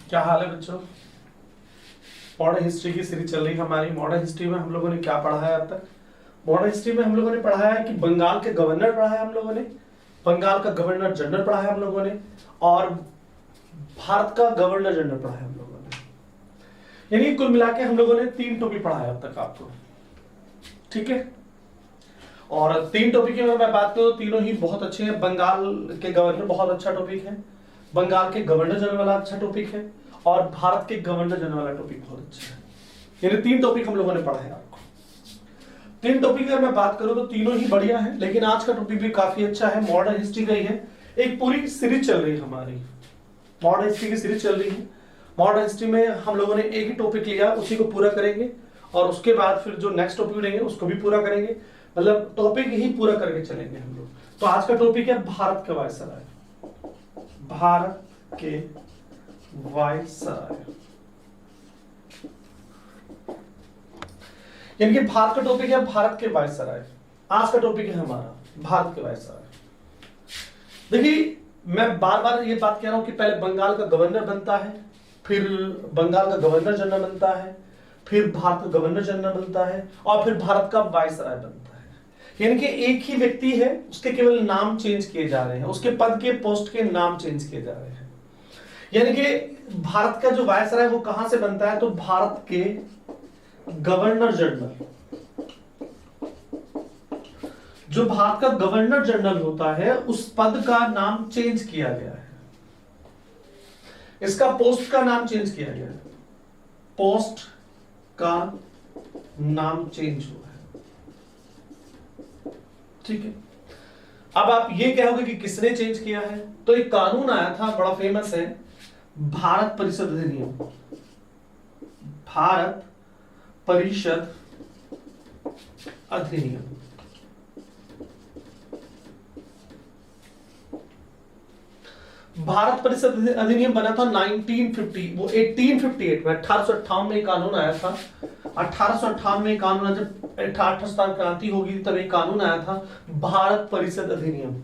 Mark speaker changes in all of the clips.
Speaker 1: क्या हाल है बच्चों। मॉडर्न हिस्ट्री की सीरीज चल रही है हमारी। मॉडर्न हिस्ट्री में हम लोगों ने क्या पढ़ा है अब तक? मॉडर्न हिस्ट्री में हम लोगों ने पढ़ा है कि बंगाल के गवर्नर पढ़ा है हम लोगों ने, बंगाल का गवर्नर जनरल पढ़ा है हम लोगों ने, और भारत का गवर्नर जनरल पढ़ा है हम लोगों ने। यानी कुल मिला के हम लोगों ने 3 टॉपिक पढ़ा है अब तक आपको, ठीक है। और 3 टॉपिक की अगर मैं बात करूं, तीनों ही बहुत अच्छे हैं। बंगाल के गवर्नर बहुत अच्छा टॉपिक है, बंगाल के गवर्नर जनरल वाला अच्छा टॉपिक है, और भारत के गवर्नर जनरल वाला टॉपिक बहुत अच्छा है। यानी 3 टॉपिक हम लोगों ने पढ़ा है आपको। 3 टॉपिक अगर मैं बात करूं तो तीनों ही बढ़िया है, लेकिन आज का टॉपिक भी काफी अच्छा है। मॉडर्न हिस्ट्री का ही है, एक पूरी सीरीज चल रही है हमारी, मॉडर्न हिस्ट्री की सीरीज चल रही है। मॉडर्न हिस्ट्री में हम लोगों ने एक ही टॉपिक लिया, उसी को पूरा करेंगे, और उसके बाद फिर जो नेक्स्ट टॉपिक लेंगे उसको भी पूरा करेंगे। मतलब टॉपिक ही पूरा करके चलेंगे हम लोग। तो आज का टॉपिक है भारत का वायसराय, भारत के वायसराय। यानी कि भारत का टॉपिक है भारत के वायसराय। आज का टॉपिक है हमारा भारत के वायसराय। देखिए, मैं बार बार ये बात कह रहा हूं कि पहले बंगाल का गवर्नर बनता है, फिर बंगाल का गवर्नर जनरल बनता है, फिर भारत का गवर्नर जनरल बनता है, और फिर भारत का वायसराय बनता है। यानी कि एक ही व्यक्ति है, उसके केवल नाम चेंज किए जा रहे हैं, उसके पद के पोस्ट के नाम चेंज किए जा रहे हैं। यानी कि भारत का जो वायसराय वो कहां से बनता है? तो भारत के गवर्नर जनरल, जो भारत का गवर्नर जनरल होता है, उस पद का नाम चेंज किया गया है। इसका पोस्ट का नाम चेंज किया गया है, पोस्ट का नाम चेंज हुआ है, ठीक है। अब आप ये कहोगे कि किसने चेंज किया है? तो एक कानून आया था, बड़ा फेमस है, भारत परिषद अधिनियम। भारत परिषद अधिनियम। भारत परिषद अधिनियम बना था 1950, वो 1858 में, 1858 में कानून आया था। 1858 में कानून, जब 68 क्रांति होगी तब एक कानून आया था, भारत परिषद अधिनियम।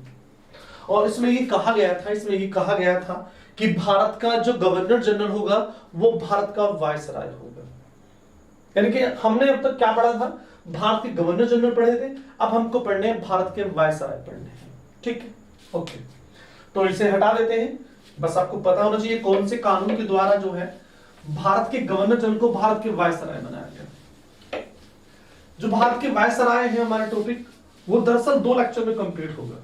Speaker 1: और इसमें ये कहा गया था कि भारत का जो गवर्नर जनरल होगा वो भारत का वायसराय होगा। यानी कि हमने अब तक क्या पढ़ा था? भारत के गवर्नर जनरल पढ़े थे, अब हमको पढ़ने हैं भारत के वायसराय पढ़ने हैं, ठीक है, ओके। तो इसे हटा देते हैं। बस आपको पता होना चाहिए कौन से कानून के द्वारा जो है भारत के गवर्नर जनरल को भारत के वायसराय बनाया गया। जो भारत के वायसराय है हमारा टॉपिक, वो दरअसल 2 लेक्चर में कंप्लीट होगा।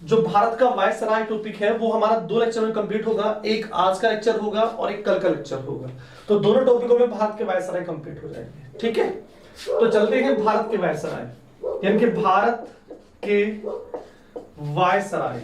Speaker 1: जो भारत का वायसराय टॉपिक है वो हमारा 2 लेक्चर में कंप्लीट होगा। एक आज का लेक्चर होगा और एक कल का लेक्चर होगा। तो दोनों टॉपिकों में भारत के वायसराय कंप्लीट हो जाएंगे, ठीक है। तो चलते हैं भारत के वायसराय, यानी कि भारत के वायसराय।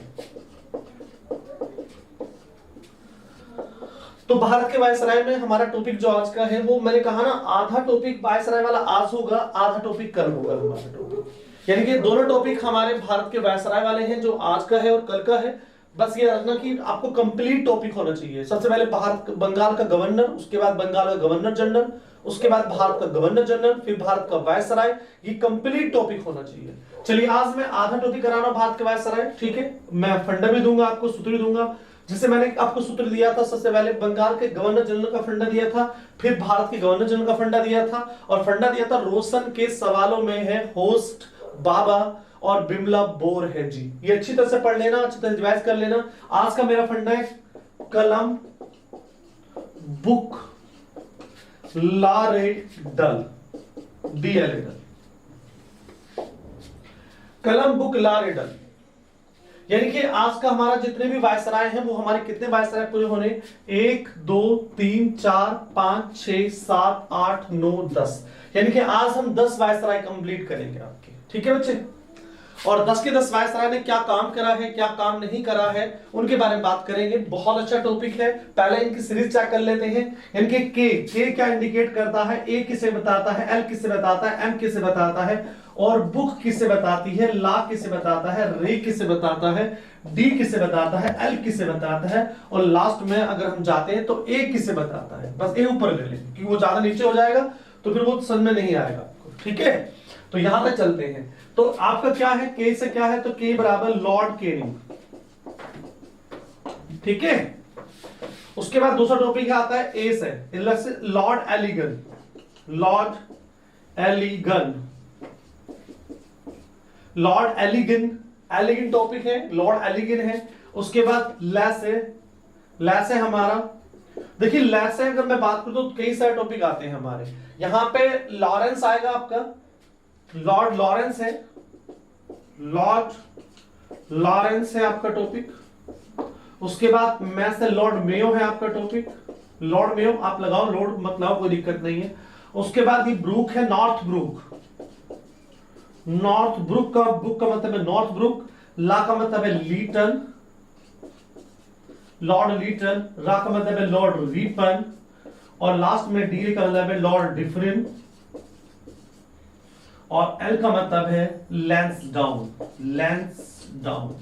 Speaker 1: तो भारत के वायसराय में हमारा टॉपिक जो आज का है, वो मैंने कहा ना, आधा टॉपिक वायसराय वाला आज होगा, आधा टॉपिक कल होगा हमारा टॉपिक। यानी कि दोनों टॉपिक हमारे भारत के वायसराय वाले हैं, जो आज का है और कल का है। बस ये रखना कि आपको कंप्लीट टॉपिक होना चाहिए। सबसे पहले बंगाल का गवर्नर, उसके बाद बंगाल का गवर्नर जनरल, उसके बाद भारत का गवर्नर जनरल, फिर भारत का वायसराय। ये कंप्लीट टॉपिक होना चाहिए। चलिए, आज मैं आधा टॉपिक करा रहा हूं भारत के वायसराय, ठीक है। मैं फंडा भी दूंगा आपको, सूत्र भी दूंगा। जैसे मैंने आपको सूत्र दिया था, सबसे पहले बंगाल के गवर्नर जनरल का फंडा दिया था, फिर भारत के गवर्नर जनरल का फंडा दिया था, और फंडा दिया था रोशन के सवालों में है होस्ट बाबा और बिमला बोर है जी। ये अच्छी तरह से पढ़ लेना, अच्छी तरह रिवाइज कर लेना। आज का मेरा फंडा है कलम बुक लारेडल, DLADL, कलम बुक लारेडल। यानी कि आज का हमारा जितने भी वायसराय हैं, वो हमारे कितने वायसराय पूरे होने? 1 2 3 4 5 6 7 8 9 10। यानी कि आज हम 10 वायसराय कंप्लीट करेंगे आपके, ठीक है बच्चे। और 10 के 10 वायसराय ने क्या काम करा है, क्या काम नहीं करा है, उनके बारे में बात करेंगे। बहुत अच्छा टॉपिक है। पहले इनकी सीरीज चेक कर लेते हैं। इनके के क्या इंडिकेट करता है, ए किसे बताता है, एल किसे बताता है, एम किसे बताता है, और बुक किसे बताती है, ला किसे बताता है, रे किसे बताता है, डी किसे बताता है, एल किसे बताता है, और लास्ट में अगर हम जाते हैं तो ए किसे बताता है। बस ए ऊपर ले लें, क्योंकि वो ज्यादा नीचे हो जाएगा तो फिर वो समझ में नहीं आएगा आपको, ठीक है। तो यहां पे चलते हैं। तो आपका क्या है, के से क्या है? तो के बराबर लॉर्ड केनिंग, ठीक है। उसके बाद दूसरा टॉपिक आता है ए से, Lord Elgin. Lord Elgin, Lord एलिगन, एलिगन topic है, लॉर्ड एलिगन है। उसके बाद लैस है, लैस है हमारा। देखिए लैस से अगर मैं बात करूं तो कई सारे टॉपिक आते हैं हमारे यहां पे। लॉरेंस आएगा आपका, लॉर्ड लॉरेंस है, लॉर्ड लॉरेंस है आपका टॉपिक। उसके बाद मैं से लॉर्ड मेयो है आपका टॉपिक। लॉर्ड मेयो आप लगाओ, लॉर्ड मत लगाओ, कोई दिक्कत नहीं है। उसके बाद ये ब्रूक है, नॉर्थ ब्रूक। नॉर्थ ब्रूक का, बुक का मतलब है नॉर्थ ब्रूक, ला का मतलब है लीटन, लॉर्ड लीटन, रा का मतलब है लॉर्ड रीपन, और लास्ट में डी का मतलब है लॉर्ड डिफरिन, और एल का मतलब है लैंसडाउन, लैंसडाउन।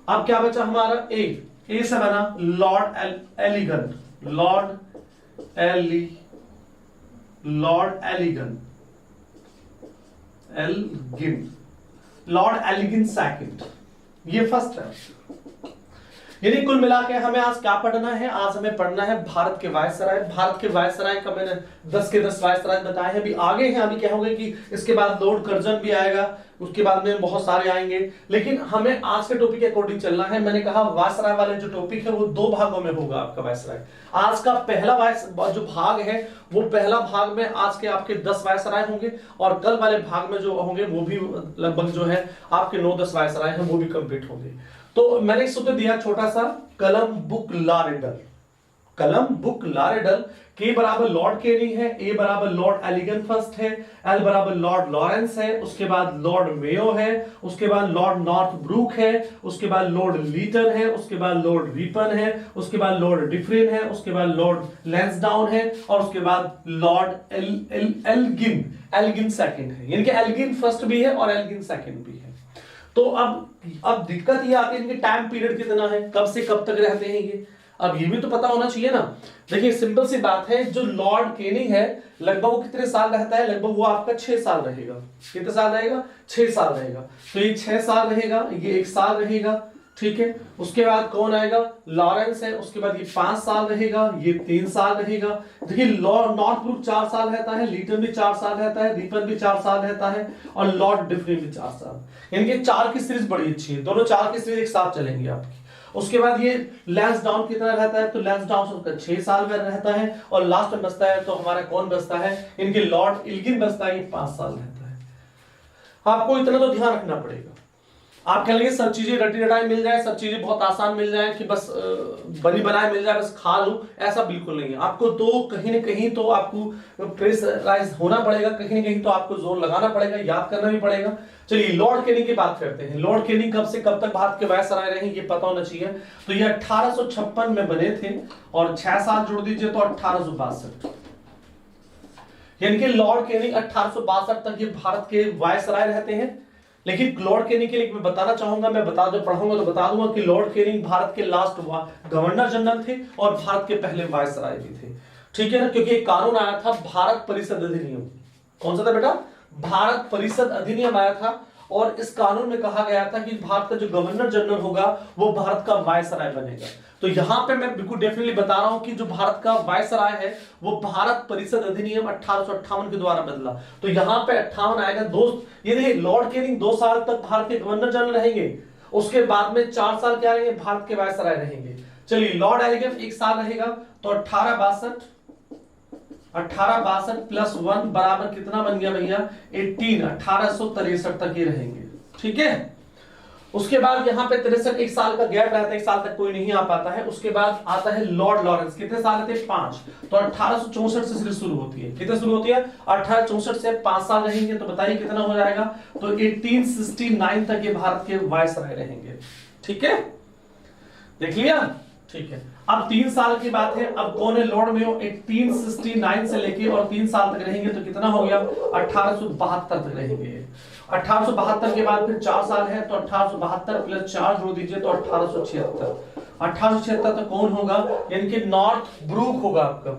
Speaker 1: अब क्या बचा हमारा ए से बना Lord Elgin, Lord Elgin, Elgin, Lord Elgin second, ये फर्स्ट है। यानी कुल मिला के हमें आज क्या पढ़ना है, आज हमें पढ़ना है भारत के वायसराय। भारत के वायसराय का मैंने 10 के 10 वायसराय बताए हैं, अभी आगे हैं, अभी क्या होगा कि इसके बाद लॉर्ड कर्जन भी आएगा, उसके बाद में बहुत सारे आएंगे, लेकिन हमें आज के टॉपिक के अकॉर्डिंग चलना है। मैंने कहा वायसराय वाले जो टॉपिक है वो 2 भागों में होगा आपका वायसराय। आज का पहला जो भाग है वो पहला भाग में आज के आपके 10 वायसराय होंगे, और कल वाले भाग में जो होंगे वो भी लगभग जो है आपके 9-10 वायसराय हैं, वो भी कंप्लीट होंगे। तो मैंने सूत्र दिया छोटा सा, कलम बुक लारेडल, कलम बुक लारेडल। के बराबर लॉर्ड केनिंग है, ए बराबर लॉर्ड एलिगन फर्स्ट है, एल बराबर लॉर्ड लॉरेंस है, उसके बाद लॉर्ड मेयो है, उसके बाद लॉर्ड नॉर्थ ब्रूक है, उसके बाद लॉर्ड लीटन है, उसके बाद लॉर्ड रिपन है, उसके बाद लॉर्ड डिफरिन है, उसके बाद लॉर्ड लैंसडाउन है, और उसके बाद लॉर्ड एल्गिन, एल्गिन सेकंड है। यानी कि एल्गिन फर्स्ट भी है और एल्गिन सेकंड भी है। तो अब दिक्कत ये आती है इनके टाइम पीरियड कितना है, कब से कब तक रहते हैं ये, अब ये भी तो पता होना चाहिए ना। देखिए सिंपल सी बात है, जो लॉर्ड केनिंग है लगभग वो कितने साल रहता है, लगभग वो आपका 6 साल रहेगा। कितने साल रहेगा, 6 साल रहेगा। तो ये 6 साल रहेगा, ये 1 साल रहेगा, ठीक है। उसके बाद कौन आएगा, लॉरेंस है, उसके बाद ये 5 साल रहेगा, ये 3 साल रहेगा। देखिए नॉर्थ ब्रूक 4 साल रहता है, लीटन भी 4 साल रहता है, रिपन भी 4 साल रहता है, और लॉर्ड डिफरिन भी 4 साल। यानी कि 4 की सीरीज बड़ी अच्छी है, दोनों 4 की सीरीज एक साथ चलेंगी आपकी। उसके बाद ये लैंसडाउन कितना रहता है, तो लैंसडाउन उसका 6 साल में रहता है, और लास्ट में बचता है तो हमारा कौन बचता है, इनके लॉर्ड एल्गिन बचता है, ये 5 साल रहता है। आपको इतना तो ध्यान रखना पड़ेगा। आप कह लेंगे सब चीजें रटी रटाई मिल जाए, सब चीजें बहुत आसान मिल जाए, कि बस बनी बनाए मिल जाए, बस खा लूं, ऐसा बिल्कुल नहीं है। आपको तो कहीं न कहीं तो आपको प्रेशराइज होना पड़ेगा, कहीं न कहीं तो आपको जोर लगाना पड़ेगा, याद करना भी पड़ेगा। चलिए लॉर्ड केनिंग की बात करते हैं। लॉर्ड केनिंग कब से कब तक भारत के वायसराय रहे ये पता होना चाहिए। तो ये 1856 में बने थे, और 6 साल जोड़ दीजिए तो 1862। यानी कि लॉर्ड केनिंग 1862 तक ये भारत के वायसराय रहते हैं। लेकिन लॉर्ड केनिंग के लिए मैं बताना चाहूंगा, मैं पढ़ूंगा तो बता दूंगा कि लॉर्ड केनिंग भारत के लास्ट गवर्नर जनरल थे, और भारत के पहले वायसराय भी थे, ठीक है ना। क्योंकि एक कानून आया था, भारत परिषद अधिनियम। कौन सा था बेटा, भारत परिषद अधिनियम आया था, और इस कानून में कहा गया था कि भारत का जो गवर्नर जनरल होगा वो भारत का वायसराय बनेगा। तो यहां पे मैं बिल्कुल डेफिनेटली बता रहा हूं कि जो भारत का वायसराय है वो भारत परिषद अधिनियम 1858 के द्वारा बदला। तो यहां पे 58 आएगा दोस्त। ये देखिए लॉर्ड केनिंग 2 साल तक भारत के गवर्नर जनरल रहेंगे, उसके बाद में 4 साल क्या रहेंगे, भारत के वायसराय रहेंगे। चलिए लॉर्ड एलिगन 1 साल रहेगा, तो 1862 प्लस 1 बराबर कितना बन गया भैया, 1863 तक ये रहेंगे, ठीक है। उसके बाद यहाँ पे 63 1 साल का गैप रहता है, 1 साल तक कोई नहीं आ पाता है। उसके बाद आता है लॉर्ड लॉरेंस, कितने साल रहते हैं, 5। तो 1864 से सीरीज शुरू होती है, कितने शुरू होती है, 1864 से 5 साल रहेंगे, तो बताइए कितना हो जाएगा, तो 1869 तक ये भारत के वायसराय रहेंगे, ठीक है, देख लिया, ठीक है। अब 3 साल की बात है, अब कौन है लॉर्ड मेयो, 1869 से लेके और 3 साल तक रहेंगे, तो कितना हो गया, 1872 तक रहेंगे। 1872 के बाद फिर 4 साल है, तो 1872 प्लस 4 जोड़ दीजिए तो 1876। 1876 तक कौन होगा, यानी कि नॉर्थ ब्रूक होगा आपका।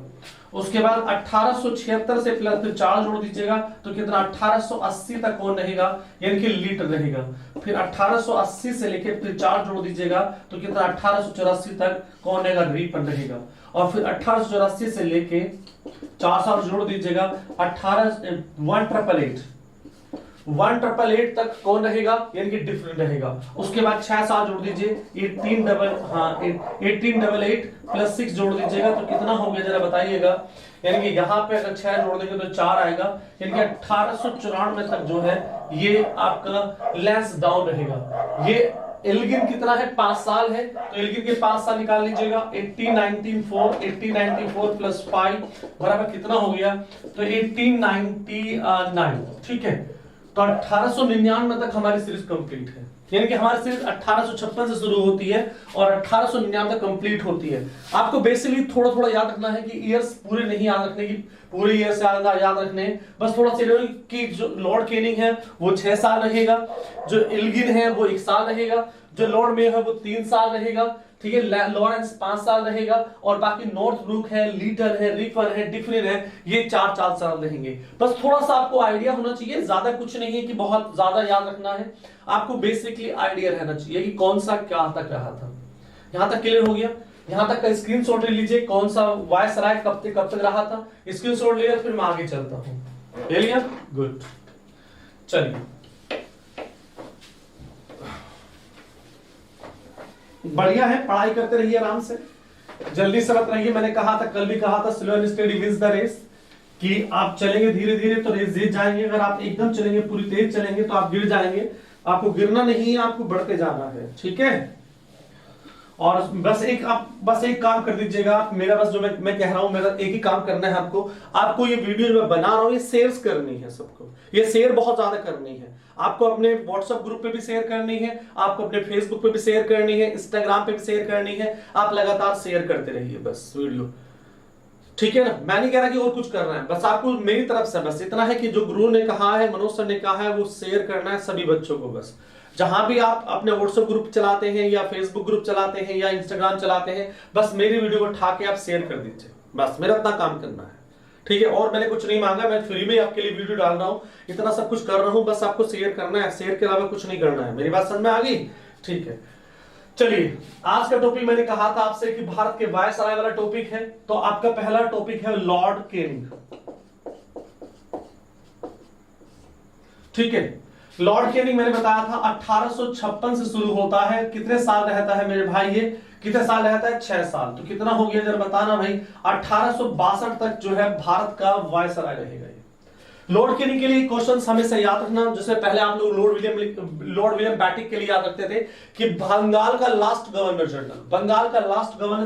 Speaker 1: उसके बाद 1876 से प्लस फिर 4 जोड़ दीजिएगा तो कितना 1880 तक कौन रहेगा, यानी कि लीटर रहेगा। फिर 1880 से लेके फिर 4 जोड़ दीजिएगा तो कितना 1884 तक कौन रहेगा, रिपन रहेगा। और फिर 1884 से लेके 4 साल जोड़ दीजिएगा 1888 तक कौन रहेगा, यानी कि डिफरेंट रहेगा। उसके बाद 6 साल जोड़ दीजिए 1888 प्लस 6 जोड़ दीजिएगा तो कितना हो गया जरा बताइएगा, यानी कि यहाँ पे अगर 6 जोड़ देंगे तो 4 आएगा, यानी कि 1894 तक जो है ये आपका लेंस डाउन रहेगा। ये एल्गिन कितना है, 5 साल है, तो एल्गिन के 5 साल निकाल लीजिएगा। 1894 प्लस 5 बराबर कितना हो गया, तो 1899, ठीक है। तो 1899 तक हमारी सीरीज कंप्लीट है, यानी कि हमारी सीरीज 1856 से शुरू होती है और 1899 तक कंप्लीट होती है। आपको बेसिकली थोड़ा थोड़ा याद रखना है कि ईयर्स पूरे नहीं याद रखने की, पूरे ईयर से याद रखने, बस थोड़ा सा कि जो लॉर्ड केनिंग है वो 6 साल रहेगा, जो एल्गिन है वो 1 साल रहेगा, जो लॉर्ड मेयो है वो 3 साल रहेगा, ठीक है। लॉरेंस 5 साल रहेगा और बाकी नॉर्थ ब्रूक है, लीटर है, रिफर है, डिफरिन है, ये 4 साल रहेंगे। बस थोड़ा सा आपको आइडिया होना चाहिए, ज्यादा कुछ नहीं है कि बहुत ज्यादा याद रखना है, आपको बेसिकली आइडिया रहना चाहिए कि कौन सा क्या तक रहा था। यहां तक क्लियर हो गया, यहां तक का स्क्रीनशॉट ले लीजिए, कौन सा वायसराय कब तक रहा था, स्क्रीनशॉट ले लिया, फिर मैं आगे चलता हूं। ले लिया, गुड। चलिए बढ़िया है, पढ़ाई करते रहिए आराम से, जल्दी से मत रहिए। मैंने कहा था, कल भी कहा था, slow and study wins the race, कि आप चलेंगे धीरे धीरे तो रेस जीत जाएंगे। अगर आप एकदम चलेंगे, पूरी तेज चलेंगे तो आप गिर जाएंगे। आपको गिरना नहीं है, आपको बढ़ते जाना है, ठीक है। और बस एक काम कर दीजिएगा आप, मेरा बस जो मैं कह रहा हूं, मेरा एक ही काम करना है आपको ये वीडियो जो मैं बना रहा हूं ये शेयर करनी है सबको, ये शेयर बहुत ज्यादा करनी है। आपको अपने व्हाट्सएप ग्रुप पे भी शेयर करनी है, आपको अपने फेसबुक पे भी शेयर करनी है, इंस्टाग्राम पे भी शेयर करनी है। आप लगातार शेयर करते रहिए बस वीडियो, ठीक है ना। मैं नहीं कह रहा कि और कुछ करना है, बस आपको मेरी तरफ से बस इतना है कि जो गुरु ने कहा है, मनोज सर ने कहा है, वो शेयर करना है सभी बच्चों को। बस जहां भी आप अपने व्हाट्सएप ग्रुप चलाते हैं या फेसबुक ग्रुप चलाते हैं या इंस्टाग्राम चलाते हैं, बस मेरी वीडियो को उठा के आप शेयर कर दीजिए, बस मेरा इतना काम करना है, ठीक है। और मैंने कुछ नहीं मांगा, मैं फ्री में आपके लिए वीडियो डाल रहा हूं, इतना सब कुछ कर रहा हूं, बस आपको शेयर करना है, शेयर के अलावा कुछ नहीं करना है। मेरी बात समझ में आ गई, ठीक है। चलिए आज का टॉपिक मैंने कहा था आपसे कि भारत के वायसराय वाला टॉपिक है, तो आपका पहला टॉपिक है लॉर्ड केनिंग, ठीक है। लॉर्ड केनिंग मैंने बताया था 1856 से शुरू होता है, कितने साल रहता है मेरे भाई, ये कितने साल रहता है, 6 साल। तो कितना हो गया जरा बताना भाई, 1862 तक जो है भारत का वायसराय रहेगा। लॉर्ड केनिंग के लिए क्वेश्चन हमेशा याद रखना, जैसे पहले आप लोग लॉर्ड विलियम बैटिक के लिए याद रखते थे कि बंगाल का लास्ट गवर्नर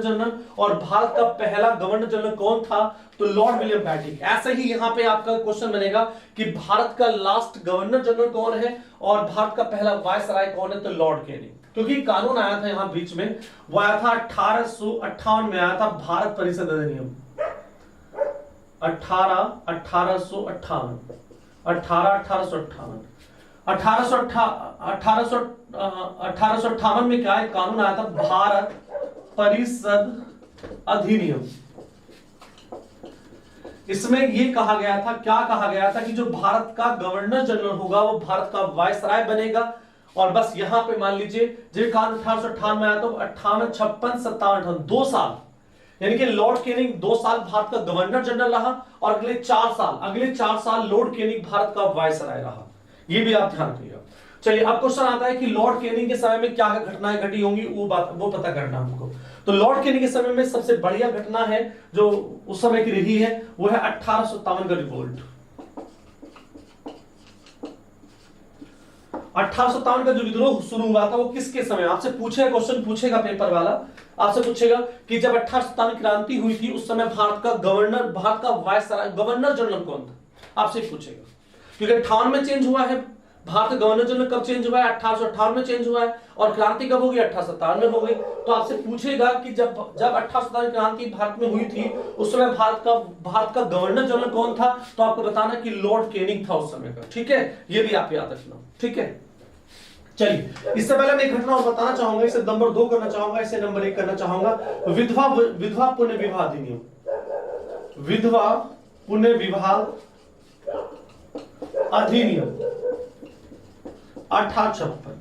Speaker 1: जनरल, और भारत का पहला गवर्नर जनरल कौन था, तो लॉर्ड विलियम बैटिक। ऐसे ही यहाँ पे आपका क्वेश्चन बनेगा कि भारत का लास्ट गवर्नर जनरल कौन है और भारत का पहला वायसराय कौन है, तो लॉर्ड केनिंग। क्योंकि कानून आया था यहाँ बीच में, वो आया था 1858 में आया था, भारत परिषद अधिनियम 1858 में क्या एक कानून आया था, भारत परिषद अधिनियम। इसमें ये कहा गया था, क्या कहा गया था कि जो भारत का गवर्नर जनरल होगा वो भारत का वायसराय बनेगा। और बस यहां पे मान लीजिए जो कानून 1858 में आया तो 58, 56, 57, 2 साल, यानी कि लॉर्ड केनिंग 2 साल भारत का गवर्नर जनरल रहा और अगले 4 साल लॉर्ड केनिंग भारत का वायसराय रहा। ये भी आप ध्यान रखिएगा। चलिए अब क्वेश्चन आता है कि लॉर्ड केनिंग के समय में क्या घटनाएं घटी होंगी, वो पता करना हमको। तो लॉर्ड केनिंग के समय में सबसे बढ़िया घटना है जो उस समय की रही है, वो है 1857 का रिवोल्ट। 1857 का जो विद्रोह शुरू हुआ था वो किसके समय, आपसे पूछेगा क्वेश्चन, पूछेगा पेपर वाला, आपसे पूछेगा कि जब 1857 क्रांति हुई थी उस समय भारत का वायसराय गवर्नर जनरल कौन था, आपसे पूछेगा। क्योंकि 58 में चेंज हुआ है, भारत का गवर्नर जनरल कब चेंज हुआ है, 1858 में चेंज हुआ है, और क्रांति कब होगी, 1857 में हो गई। तो आपसे पूछेगा कि जब 1857 क्रांति भारत में हुई थी उस समय भारत का गवर्नर जनरल कौन था, तो आपको बताना कि लॉर्ड केनिंग था उस समय का, ठीक है। ये भी आप याद रखना, ठीक है। चलिए इससे पहले मैं एक घटना और बताना चाहूंगा, इसे नंबर 2 करना चाहूंगा, इसे नंबर 1 करना चाहूंगा। विधवा पुनर्विवाह अधिनियम, विधवा पुनर्विवाह अधिनियम 1856,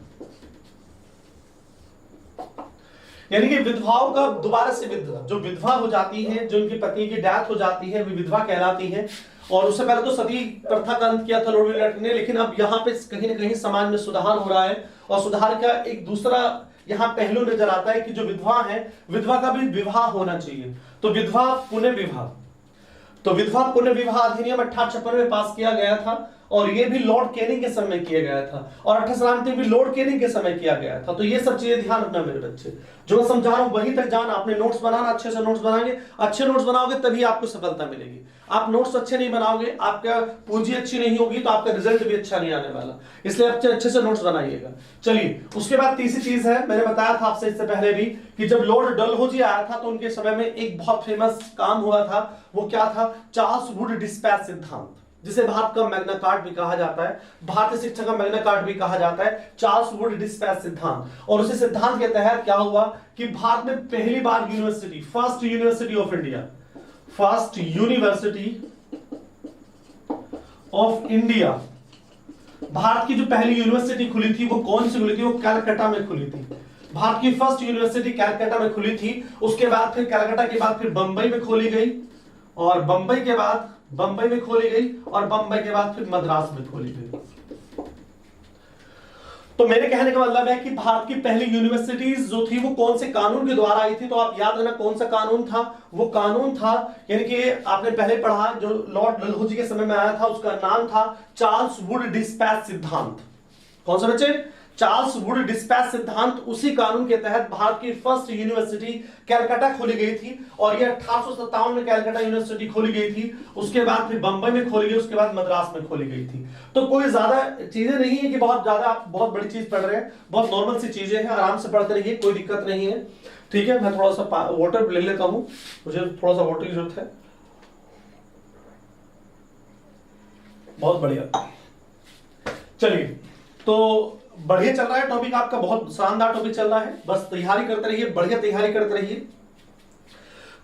Speaker 1: यानी कि विधवाओं का दोबारा से विधवा, जो विधवा हो जाती है, जो उनके पति की डेथ हो जाती है, वे विधवा कहलाती है। और उससे पहले तो सती प्रथा का अंत किया था लॉर्ड विलियम ने, लेकिन अब यहाँ पे कहीं ना कहीं समाज में सुधार हो रहा है। और सुधार का एक दूसरा यहाँ पहलू नजर आता है कि जो विधवा है, विधवा का भी विवाह होना चाहिए। तो विधवा पुनर्विवाह, तो विधवा पुनर्विवाह अधिनियम 1856 में पास किया गया था, और ये भी लॉर्ड कैनिंग के समय किया गया था, और 1893 भी लॉर्ड कैनिंग के समय किया गया था। तो ये सब चीजें ध्यान रखना मेरे बच्चे, जो मैं समझा रहा हूं वहीं तक जाना। आपने नोट्स बनाना, अच्छे से नोट्स बनाएंगे, अच्छे नोट्स बनाओगे तभी आपको सफलता मिलेगी। आप नोट्स अच्छे नहीं बनाओगे, आपका पूंजी अच्छी नहीं होगी, तो आपका रिजल्ट भी अच्छा नहीं आने वाला। इसलिए अच्छे से नोट्स बनाइएगा। चलिए, उसके बाद तीसरी चीज है, मैंने बताया था आपसे इससे पहले भी कि जब लॉर्ड डलहौजी आया था तो उनके समय में एक बहुत फेमस काम हुआ था। वो क्या था? चार्ल्स वुड डिस्पैच सिद्धांत, जिसे भारत का मैग्ना कार्टा भी कहा जाता है, भारतीय शिक्षा का मैग्ना कार्टा भी कहा जाता है, चार्ल्स वुड डिस्पैच सिद्धांत। और उसी सिद्धांत के तहत क्या हुआ कि भारत में पहली बार university, first university of India, first university of India, भारत की जो पहली यूनिवर्सिटी खुली थी वो कौन सी खुली थी? वो कलकत्ता में खुली थी। भारत की फर्स्ट यूनिवर्सिटी कलकत्ता में खुली थी। उसके बाद फिर कलकत्ता के बाद फिर बंबई में खोली गई, और बंबई के बाद बंबई में खोली गई, और बंबई के बाद फिर मद्रास में खोली गई। तो मेरे कहने का मतलब है कि भारत की पहली यूनिवर्सिटीज जो थी वो कौन से कानून के द्वारा आई थी? तो आप याद रखना कौन सा कानून था। वो कानून था, यानी कि आपने पहले पढ़ा, जो लॉर्ड डलहौजी के समय में आया था, उसका नाम था चार्ल्स वुड डिस्पैच सिद्धांत। कौन सा बच्चे? चार्ल्स वुड डिस्पैच सिद्धांत। उसी कानून के तहत भारत की फर्स्ट यूनिवर्सिटी कलकत्ता खोली गई थी, और यह 1857 में कलकत्ता यूनिवर्सिटी खोली गई थी। उसके बाद फिर बंबई में खोली गई, उसके बाद मद्रास में खोली गई थी। तो कोई ज्यादा चीजें नहीं है कि बहुत ज्यादा आप बहुत बड़ी चीज पढ़ रहे हैं, बहुत नॉर्मल सी चीजें हैं, आराम से पढ़ते रहिए, कोई दिक्कत नहीं है। ठीक है, मैं थोड़ा सा वाटर ले लेता हूं, मुझे थोड़ा सा वाटर की जरूरत है। बहुत बढ़िया, चलिए, तो बढ़िया चल रहा है टॉपिक आपका, बहुत शानदार टॉपिक चल रहा है। बस तैयारी करते रहिए, बढ़िया तैयारी करते रहिए।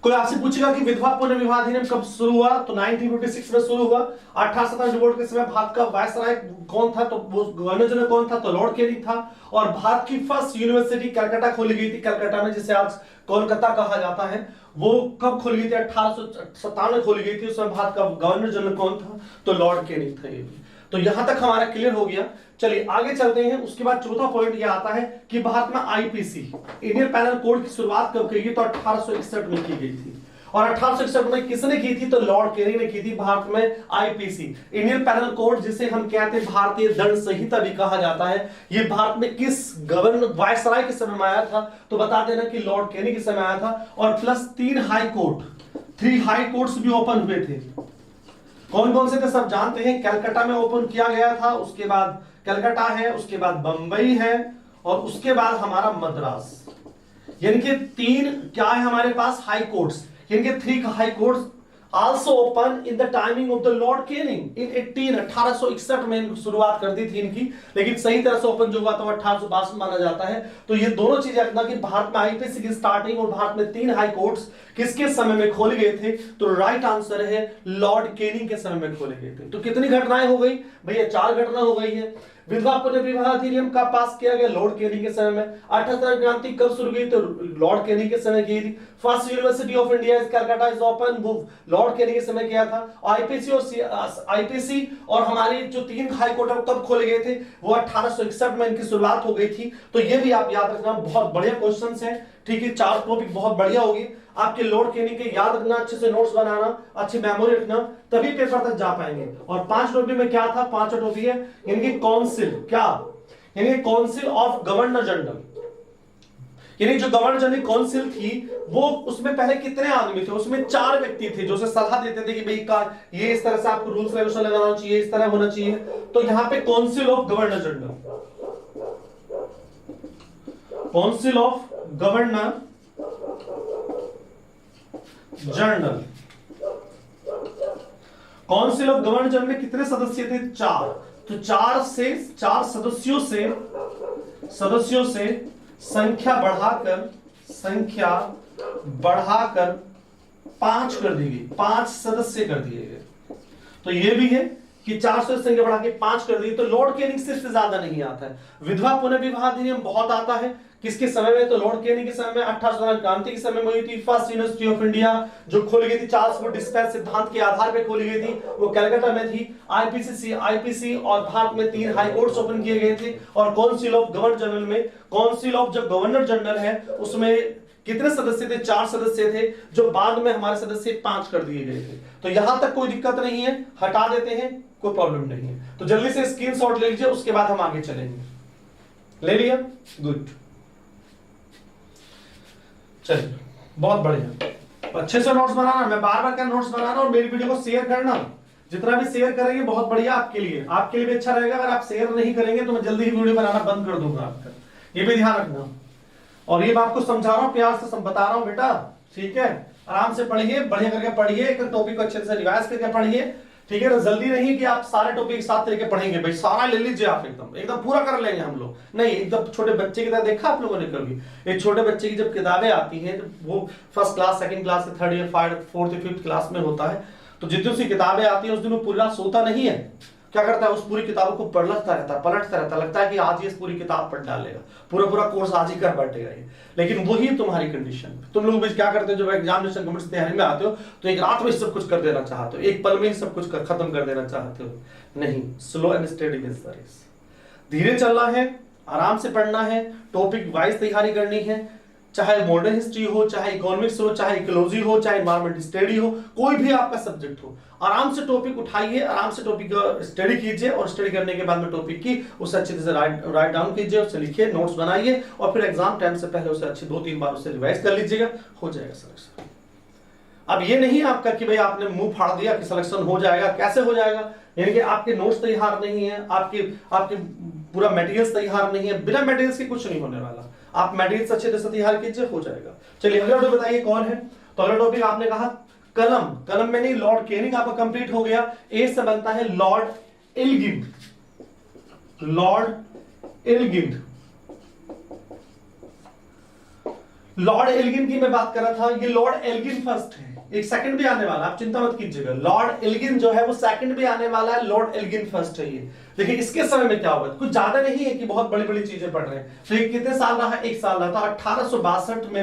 Speaker 1: कोई आपसे पूछेगा कि विधवा पुनर्विवाह अधिनियम कब शुरू हुआ? तो 1956 में शुरू हुआ। 1857 रिवोल्ट के समय भारत का वायसराय कौन था? तो वो गवर्नर जनरल कौन था? तो लॉर्ड कैनिंग था। और भारत की फर्स्ट यूनिवर्सिटी कलकत्ता खोली गई थी, कलकत्ता में, जिसे आज कोलकाता कहा जाता है। वो कब खोली गई थी? 1857 में खोली गई थी। उस समय भारत का गवर्नर जनरल कौन था? तो लॉर्ड कैनिंग था। ये भी तो यहां तक हमारा क्लियर हो गया। चलिए आगे चलते हैं। उसके बाद चौथा पॉइंट यह आता है कि भारत में आईपीसी, इंडियन पैनल कोड की शुरुआत कब की गई? तो 1861 में की गई थी। और 1861 में किसने की थी? तो लॉर्ड कैनिंग ने की थी भारत में आईपीसी, इंडियन पैनल कोड, जिसे हम कहते हैं भारतीय दंड संहिता भी कहा जाता है। ये भारत में किस गवर्नर वायसराय के समय में आया था? तो बता देना कि लॉर्ड कैनिंग के समय आया था। और plus 3 high court, 3 high courts भी ओपन हुए थे। कौन कौन से थे सब जानते हैं। कलकत्ता में ओपन किया गया था, उसके बाद कलकत्ता है, उसके बाद बंबई है, और उसके बाद हमारा मद्रास। यानी कि 3 क्या है हमारे पास? हाई कोर्ट्स, यानी कि 3 high courts also open in the timing of the Lord Canning in 1861 में शुरुआत कर दी थी इनकी, लेकिन सही तरह से ओपन जो हुआ था 1862 माना जाता है। तो ये दोनों चीजें रखना कि भारत में आईपीसी की स्टार्टिंग और भारत में 3 हाई कोर्ट्स किसके समय में खोले गए थे? तो राइट आंसर है लॉर्ड कैनिंग के समय में खोले गए थे। तो कितनी घटनाएं हो गई भैया? 4 घटना हो गई है। विधवा पुनर्विवाह अधिनियम का पास किया गया लॉर्ड कैनिंग के समय में। 78 क्रांति कब शुरू हुई? तो लॉर्ड कैनिंग के समय की थी। First university of India Calcutta is open, वो लॉर्ड कैनिंग के समय किया था। आईपीसी और हमारी जो 3 हाई कोर्ट कब खोले गए थे? वो 1861 में इनकी शुरुआत हो गई थी। तो ये भी आप याद रखना, बहुत बढ़िया क्वेश्चन है। ठीक है, 4 टॉपिक बहुत बढ़िया होगी आपके लॉर्ड कैनिंग के। याद रखना, अच्छे से नोट्स बनाना, अच्छी मेमोरी रखना, तभी पेपर तक जा पाएंगे। और 5 टॉपिक में क्या था? 5 टॉपिक है, यानी कि काउंसिल, क्या? यानी काउंसिल ऑफ गवर्नर जनरल, यानी जो गवर्नर जनरल काउंसिल थी वो, उसमें पहले कितने आदमी थे? उसमें 4 व्यक्ति थे जो सलाह देते थे कि भाई का ये इस तरह से आपको रूल्स रेगुलेशन लगाना चाहिए, इस तरह होना चाहिए। तो यहां पे council of governor general, council of governor general, council of governor general में कितने सदस्य थे? 4। तो 4 सदस्यों से संख्या बढ़ाकर 5 कर दी गई, 5 सदस्य कर दिए गए। तो ये भी है कि 4 सदस्य संख्या बढ़ा के 5 कर दी। तो लॉर्ड कैनिंग से इससे ज्यादा नहीं आता है। विधवा पुनर्विवाह अधिनियम बहुत आता है, किसके समय में? तो लॉर्ड कैनिंग के समय में, 1800 क्रांति के समय में हुई थी। फर्स्ट यूनिवर्सिटी ऑफ इंडिया जो खोली गई थी चार्ल्स वुड डिस्पैच सिद्धांत के आधार पर खोली गई थी, वो कलकत्ता में थी। आईपीसी और भारत में 3 हाई कोर्ट्स ओपन किए गए थे। और काउंसिल ऑफ गवर्नर जनरल में, काउंसिल ऑफ जो गवर्नर जनरल है उसमें कितने सदस्य थे? 4 सदस्य थे, जो बाद में हमारे सदस्य 5 कर दिए गए थे। तो यहां तक कोई दिक्कत नहीं है, हटा देते हैं, कोई प्रॉब्लम नहीं है। तो जल्दी से स्क्रीनशॉट ले लीजिए, उसके बाद हम आगे चलेंगे। ले लिया? गुड, चलिए बहुत बढ़िया। अच्छे से नोट्स बनाना, मैं बार बार क्या नोट्स बनाना और मेरी वीडियो को शेयर करना। जितना भी शेयर करेंगे बहुत बढ़िया आपके लिए भी अच्छा रहेगा। अगर आप शेयर नहीं करेंगे तो मैं जल्दी ही वीडियो बनाना बंद कर दूंगा आपका, ये भी ध्यान रखना। और ये मैं आपको समझा रहा हूं, प्यार से बता रहा हूं बेटा, ठीक है? आराम से पढ़िए, बढ़िया करके पढ़िए, एक टॉपिक को अच्छे से रिवाइज करके पढ़िए, ठीक है ना? जल्दी नहीं कि आप सारे टॉपिक साथ तरीके पढ़ेंगे, भाई सारा ले लीजिए आप, एकदम एकदम पूरा कर लेंगे हम लोग, नहीं। एकदम छोटे बच्चे की तरह देखा आप लोगों ने कभी? एक छोटे बच्चे की जब किताबें आती हैं तो वो first class, second class, third year, fourth, fifth class में होता है, तो जितनी सी किताबें आती हैं उस दिन वो पूरी रात सोता नहीं है। क्या करता है? उस पूरी किताबों को पलटता रहता, लगता है कि आज ये पूरी किताब पढ़ डालेगा, पूरा कोर्स आज ही कर बैठेगा ये। लेकिन वही तुम्हारी कंडीशन। तुम लोग भी क्या करते हो, जब एग्जामिनेशन कमेंट्स तैयारी में आते हो तो एक रात में सब कुछ कर देना चाहते हो, एक पल में ही सब कुछ खत्म कर देना चाहते हो। नहीं, slow and steady wins the race. धीरे चलना है, आराम से पढ़ना है, टॉपिक वाइज तैयारी करनी है, चाहे मॉडर्न हिस्ट्री हो, चाहे इकोनॉमिक्स हो, चाहे इकोलॉजी हो, चाहे एनवायरमेंट स्टडी हो, कोई भी आपका सब्जेक्ट हो, आराम से टॉपिक उठाइए, आराम से टॉपिक का स्टडी कीजिए और स्टडी करने के बाद में टॉपिक की उसे अच्छे से राइट डाउन कीजिए, उसे लिखिए, नोट्स बनाइए और फिर एग्जाम टाइम से पहले उसे अच्छे 2-3 बार उसे रिवाइज कर लीजिएगा, हो जाएगा सिलेक्शन। अब ये नहीं आपका कि भाई आपने मुंह फाड़ दिया कि सिलेक्शन हो जाएगा। कैसे हो जाएगा? यानी कि आपके नोट्स तैयार नहीं है, आपके पूरा मटेरियल्स तैयार नहीं है, बिना मटेरियल्स के कुछ नहीं होने वाला। आप मटेरियल्स अच्छे से तैयार कीजिए, हो जाएगा। चलिए अगला टॉपिक बताइए कौन है? तो अगला टॉपिक आपने कहा कलम में नहीं, लॉर्ड कैनिंग आपका कंप्लीट हो गया। ए से बनता है लॉर्ड एल्गिन। लॉर्ड एल्गिन की मैं बात कर रहा था, ये लॉर्ड एल्गिन फर्स्ट है, एक सेकंड भी आने वाला, आप चिंता मत कीजिएगा। लॉर्ड एल्गिन जो है वो सेकंड भी आने वाला है, लॉर्ड एल्गिन फर्स्ट है ये। देखिए इसके समय में क्या हुआ, कुछ ज्यादा नहीं है कि बहुत बड़ी बड़ी चीजें पढ़ रहे हैं। तो ये कितने साल रहा? 1 साल रहा था। 1862 में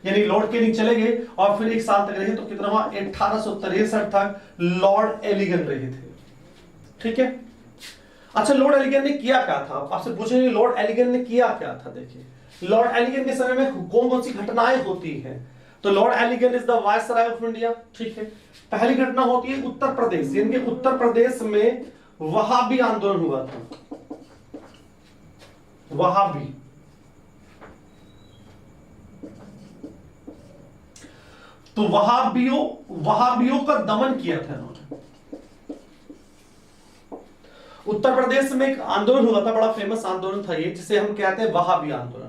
Speaker 1: यानी लॉर्ड कैनिंग चले गए और फिर 1 साल तक रहे, तो कितना हुआ? 1863 तक लॉर्ड एल्गिन रहे थे, ठीक है? अच्छा, लॉर्ड एल्गिन ने किया क्या था? आपसे पूछेंगे लॉर्ड एल्गिन ने किया क्या था। देखिए लॉर्ड एल्गिन के समय में कौन कौन सी घटनाएं होती हैं? तो Lord Elgin is the viceroy of India, ठीक है? पहली घटना होती है उत्तर प्रदेश, यानी कि उत्तर प्रदेश में वहाबी आंदोलन हुआ था। वहाबी, तो वहाबियों का दमन किया था इन्होंने। उत्तर प्रदेश में एक आंदोलन हुआ था, बड़ा फेमस आंदोलन था ये, जिसे हम कहते हैं वहाबी आंदोलन।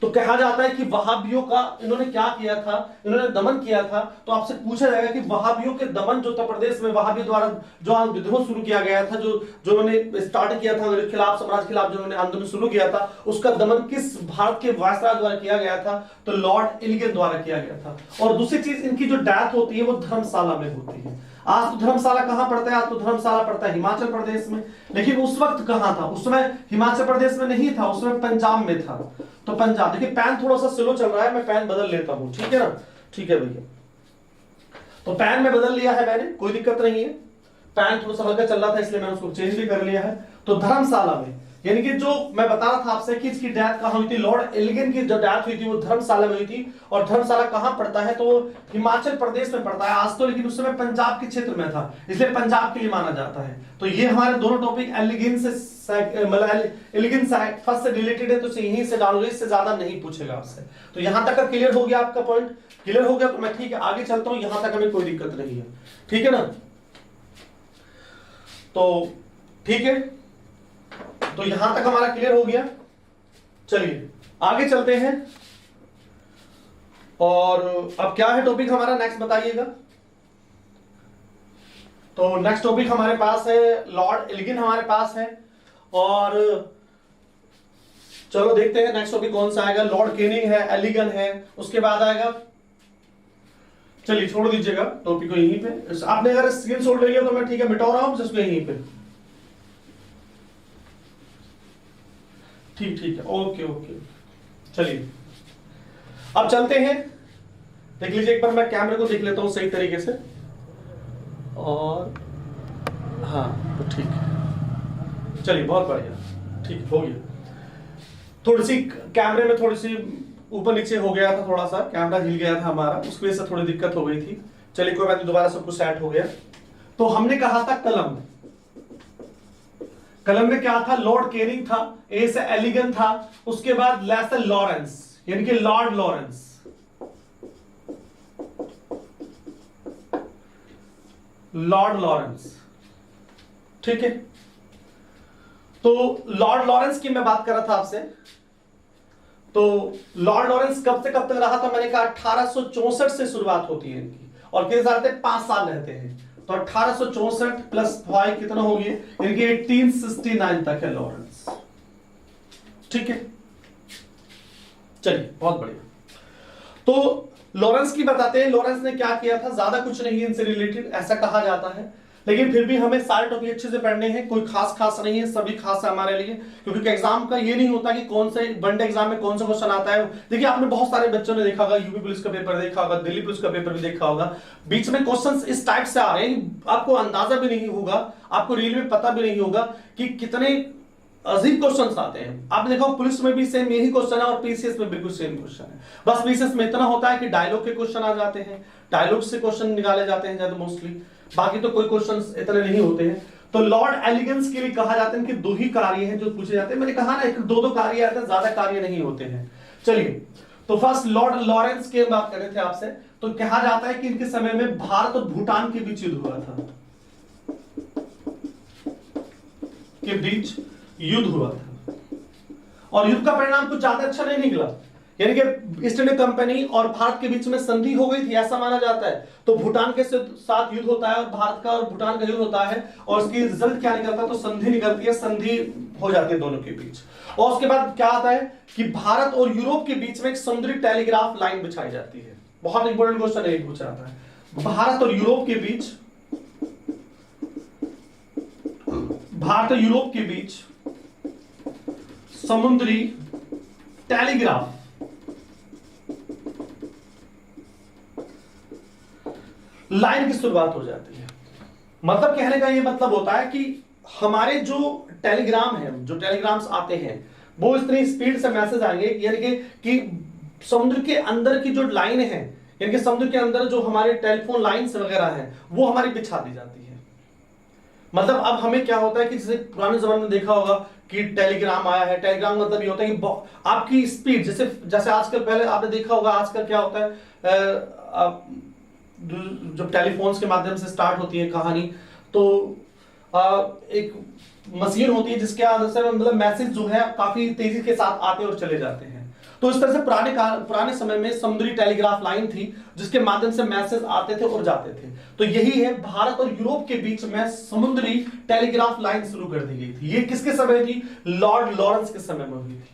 Speaker 1: तो कहा जाता है कि वहाबियों का इन्होंने क्या किया था? इन्होंने दमन किया था। तो आपसे पूछा जाएगा कि वहाबियों के दमन जो उत्तर प्रदेश में वहाबियों द्वारा जो विद्रोह शुरू किया गया था, जो उन्होंने स्टार्ट किया था अंग्रेज खिलाफ, साम्राज्य खिलाफ जो उन्होंने आंदोलन शुरू किया था, उसका दमन किस भारत के वायसराय द्वारा किया गया था? तो लॉर्ड एल्गिन द्वारा किया गया था। और दूसरी चीज, इनकी जो डेथ होती है वो धर्मशाला में होती है। आज तो धर्मशाला कहां पड़ता है? आज तो धर्मशाला पड़ता है हिमाचल प्रदेश में, लेकिन उस वक्त कहां था? उस समय हिमाचल प्रदेश में नहीं था, उस समय पंजाब में था। तो पंजाब, देखिए पैन थोड़ा सा स्लो चल रहा है, मैं पैन बदल लेता हूं, ठीक है ना? ठीक है भैया, तो पैन में बदल लिया है मैंने, कोई दिक्कत नहीं है। पैन थोड़ा सा हल्का चल रहा था इसलिए मैंने उसको चेंज भी कर लिया है। तो धर्मशाला में, यानी कि जो मैं बता रहा था आपसे कि इसकी डेथ कहां हुई थी? लॉर्ड एल्गिन की जो डेथ हुई थी वो धर्मशाला में हुई थी। और धर्मशाला कहां पड़ता है? तो हिमाचल प्रदेश में पड़ता है आज तो, लेकिन उस समय पंजाब के क्षेत्र में था, इसलिए पंजाब के लिए माना जाता है। तो ये हमारे दोनों टॉपिक एल्गिन से एल्गिन फर्स्ट से रिलेटेड है, तो यहीं से डालोगे, इससे ज्यादा नहीं पूछेगा आपसे। तो यहां तक का क्लियर हो गया आपका पॉइंट? क्लियर हो गया तो मैं ठीक है आगे चलता हूं, यहां तक हमें कोई दिक्कत नहीं है, ठीक है ना? तो ठीक है, तो यहां तक हमारा क्लियर हो गया। चलिए आगे चलते हैं। और अब क्या है टॉपिक हमारा, नेक्स्ट बताइएगा। तो नेक्स्ट टॉपिक हमारे पास है लॉर्ड एल्गिन हमारे पास है। और चलो देखते हैं नेक्स्ट टॉपिक कौन सा आएगा। लॉर्ड कैनिंग है, एल्गिन है, उसके बाद आएगा चलिए छोड़ दीजिएगा टॉपिक को यहीं पे। आपने अगर स्क्रीन शॉट ले लिया तो मैं ठीक है मिटा रहा हूं जिसको यहीं पे। ठीक है, ओके ओके। चलिए अब चलते हैं, देख लीजिए एक बार मैं कैमरे को देख लेता हूं सही तरीके से। और हाँ तो ठीक है, चलिए बहुत बढ़िया, ठीक हो गया। थोड़ी सी कैमरे में थोड़ी सी ऊपर नीचे हो गया था, थोड़ा सा कैमरा हिल गया था हमारा, उसकी वजह से थोड़ी दिक्कत हो गई थी। चलिए कोई बात नहीं, दोबारा सब कुछ सेट हो गया। तो हमने कहा था कलम, कलम में क्या था, लॉर्ड केनिंग था, ए से एलिगन था, उसके बाद लै से लॉरेंस यानी कि लॉर्ड लॉरेंस। लॉर्ड लॉरेंस, ठीक है। तो लॉर्ड लॉरेंस की मैं बात कर रहा था आपसे। तो लॉर्ड लॉरेंस कब से कब तक रहा था, मैंने कहा 1864 से शुरुआत होती है इनकी, और कितने साल रहते हैं, 5 साल रहते हैं। तो 1864 प्लस 5 कितना हो गया, इनके 1869 तक है लॉरेंस, ठीक है। चलिए बहुत बढ़िया। तो लॉरेंस की बताते हैं, लॉरेंस ने क्या किया था, ज्यादा कुछ नहीं इनसे रिलेटेड ऐसा कहा जाता है, लेकिन फिर भी हमें सारे टॉपिक अच्छे से पढ़ने हैं, कोई खास नहीं है, सभी खास है हमारे लिए, क्योंकि एग्जाम का ये नहीं होता कि कौन से वनडे एग्जाम में कौन सा क्वेश्चन आता है। देखिए आपने बहुत सारे बच्चों ने देखा होगा, यूपी पुलिस का पेपर देखा होगा, दिल्ली पुलिस का पेपर भी देखा होगा, बीच में क्वेश्चन इस टाइप से आ रहे हैं, आपको अंदाजा भी नहीं होगा, आपको रील में पता भी नहीं होगा कि कितने अजीब क्वेश्चंस आते हैं। आपने देखा पुलिस में भी सेम यही क्वेश्चन है और पीसीएस में बिल्कुल सेम क्वेश्चन है। बस पीसीएस में इतना होता है कि डायलॉग के क्वेश्चन आ जाते हैं, डायलॉग से क्वेश्चन निकाले जाते हैं ज्यादा मोस्टली, बाकी तो कोई क्वेश्चंस इतने नहीं होते हैं। तो लॉर्ड एलिगेंस के लिए कहा जाता है कि 2 ही कार्य हैं जो पूछे जाते हैं। मैंने कहा ना 2 कार्य आते हैं, ज्यादा कार्य नहीं होते हैं। चलिए तो फर्स्ट लॉर्ड लॉरेंस की बात कर रहे थे आपसे। तो कहा जाता है कि इनके समय में भारत और भूटान के बीच युद्ध हुआ था, के बीच युद्ध हुआ था, और युद्ध का परिणाम कुछ ज्यादा अच्छा नहीं निकला, यानी कि ईस्ट इंडिया कंपनी और भारत के बीच में संधि हो गई थी ऐसा माना जाता है। तो भूटान के साथ युद्ध होता है और भारत का और भूटान का युद्ध होता है, और उसकी रिजल्ट क्या निकलता है, तो संधि निकलती है, संधि हो जाती है दोनों के बीच। और उसके बाद क्या आता है कि भारत और यूरोप के बीच में एक समुद्री टेलीग्राफ लाइन बिछाई जाती है। बहुत इंपॉर्टेंट क्वेश्चन है, पूछा जाता है भारत और यूरोप के बीच, भारत और यूरोप के बीच समुद्री टेलीग्राफ लाइन की शुरुआत हो जाती है। मतलब कहने का यह मतलब होता है कि हमारे जो टेलीग्राम है, जो टेलीग्राम्स आते हैं, वो इतनी स्पीड से मैसेज आएंगे, यानी कि समुद्र के अंदर की जो लाइन है, यानी कि समुद्र के अंदर जो हमारे टेलीफोन लाइंस वगैरह हैं, वो हमारी बिछा दी जाती है। मतलब अब हमें क्या होता है कि जैसे पुराने जमाने में देखा होगा कि टेलीग्राम आया है, टेलीग्राम मतलब ये होता है कि आपकी स्पीड, जैसे आजकल, पहले आपने देखा होगा आजकल क्या होता है, जब टेलीफोन्स के माध्यम से स्टार्ट होती है कहानी, तो एक मशीन होती है जिसके अंदर से मतलब मैसेज जो है काफी तेजी के साथ आते और चले जाते हैं। तो इस तरह से पुराने समय में समुद्री टेलीग्राफ लाइन थी जिसके माध्यम से मैसेज आते थे और जाते थे। तो यही है, भारत और यूरोप के बीच में समुद्री टेलीग्राफ लाइन शुरू कर दी गई थी। ये किसके समय थी, लॉर्ड लॉरेंस के समय में हुई थी,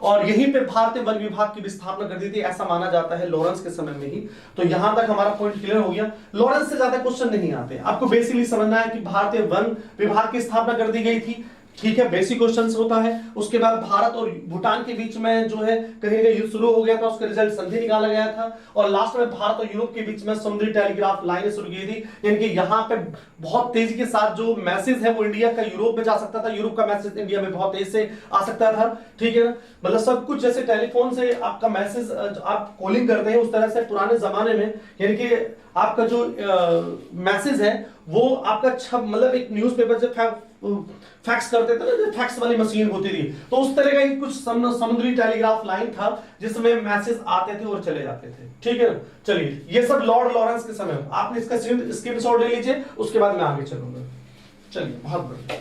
Speaker 1: और यहीं पे भारतीय वन विभाग की भी स्थापना कर दी थी, ऐसा माना जाता है लॉरेंस के समय में ही। तो यहां तक हमारा पॉइंट क्लियर हो गया। लॉरेंस से ज्यादा क्वेश्चन नहीं आते, आपको बेसिकली समझना है कि भारतीय वन विभाग की स्थापना कर दी गई थी, ठीक है, बेसिक क्वेश्चंस होता है। उसके बाद भारत और भूटान के बीच में जो है कहीं ना युद्ध शुरू हो गया था, उसका रिजल्ट संधि निकाला गया था, और लास्ट में भारत और यूरोप के बीच में समुद्री टेलीग्राफ लाइन शुरू की थी, यानी कि यहाँ पे बहुत तेजी के साथ जो मैसेज है वो इंडिया का यूरोप में जा सकता था, यूरोप का मैसेज इंडिया में बहुत तेजी से आ सकता था, ठीक है। मतलब सब कुछ जैसे टेलीफोन से आपका मैसेज आप कॉलिंग करते हैं, उस तरह से पुराने जमाने में यानी कि आपका जो मैसेज है वो आपका मतलब एक न्यूज़पेपर से फैक्स करते थे ना, फैक्स वाली मशीन होती थी, तो उस तरह का ही कुछ समुद्री टेलीग्राफ लाइन था जिसमें मैसेज आते थे और चले जाते थे, ठीक है। चलिए ये सब लॉर्ड लॉरेंस के समय, आपने इसका स्क्रीनशॉट ले लीजिए, उसके बाद मैं आगे चलूंगा। चलिए बहुत बढ़िया।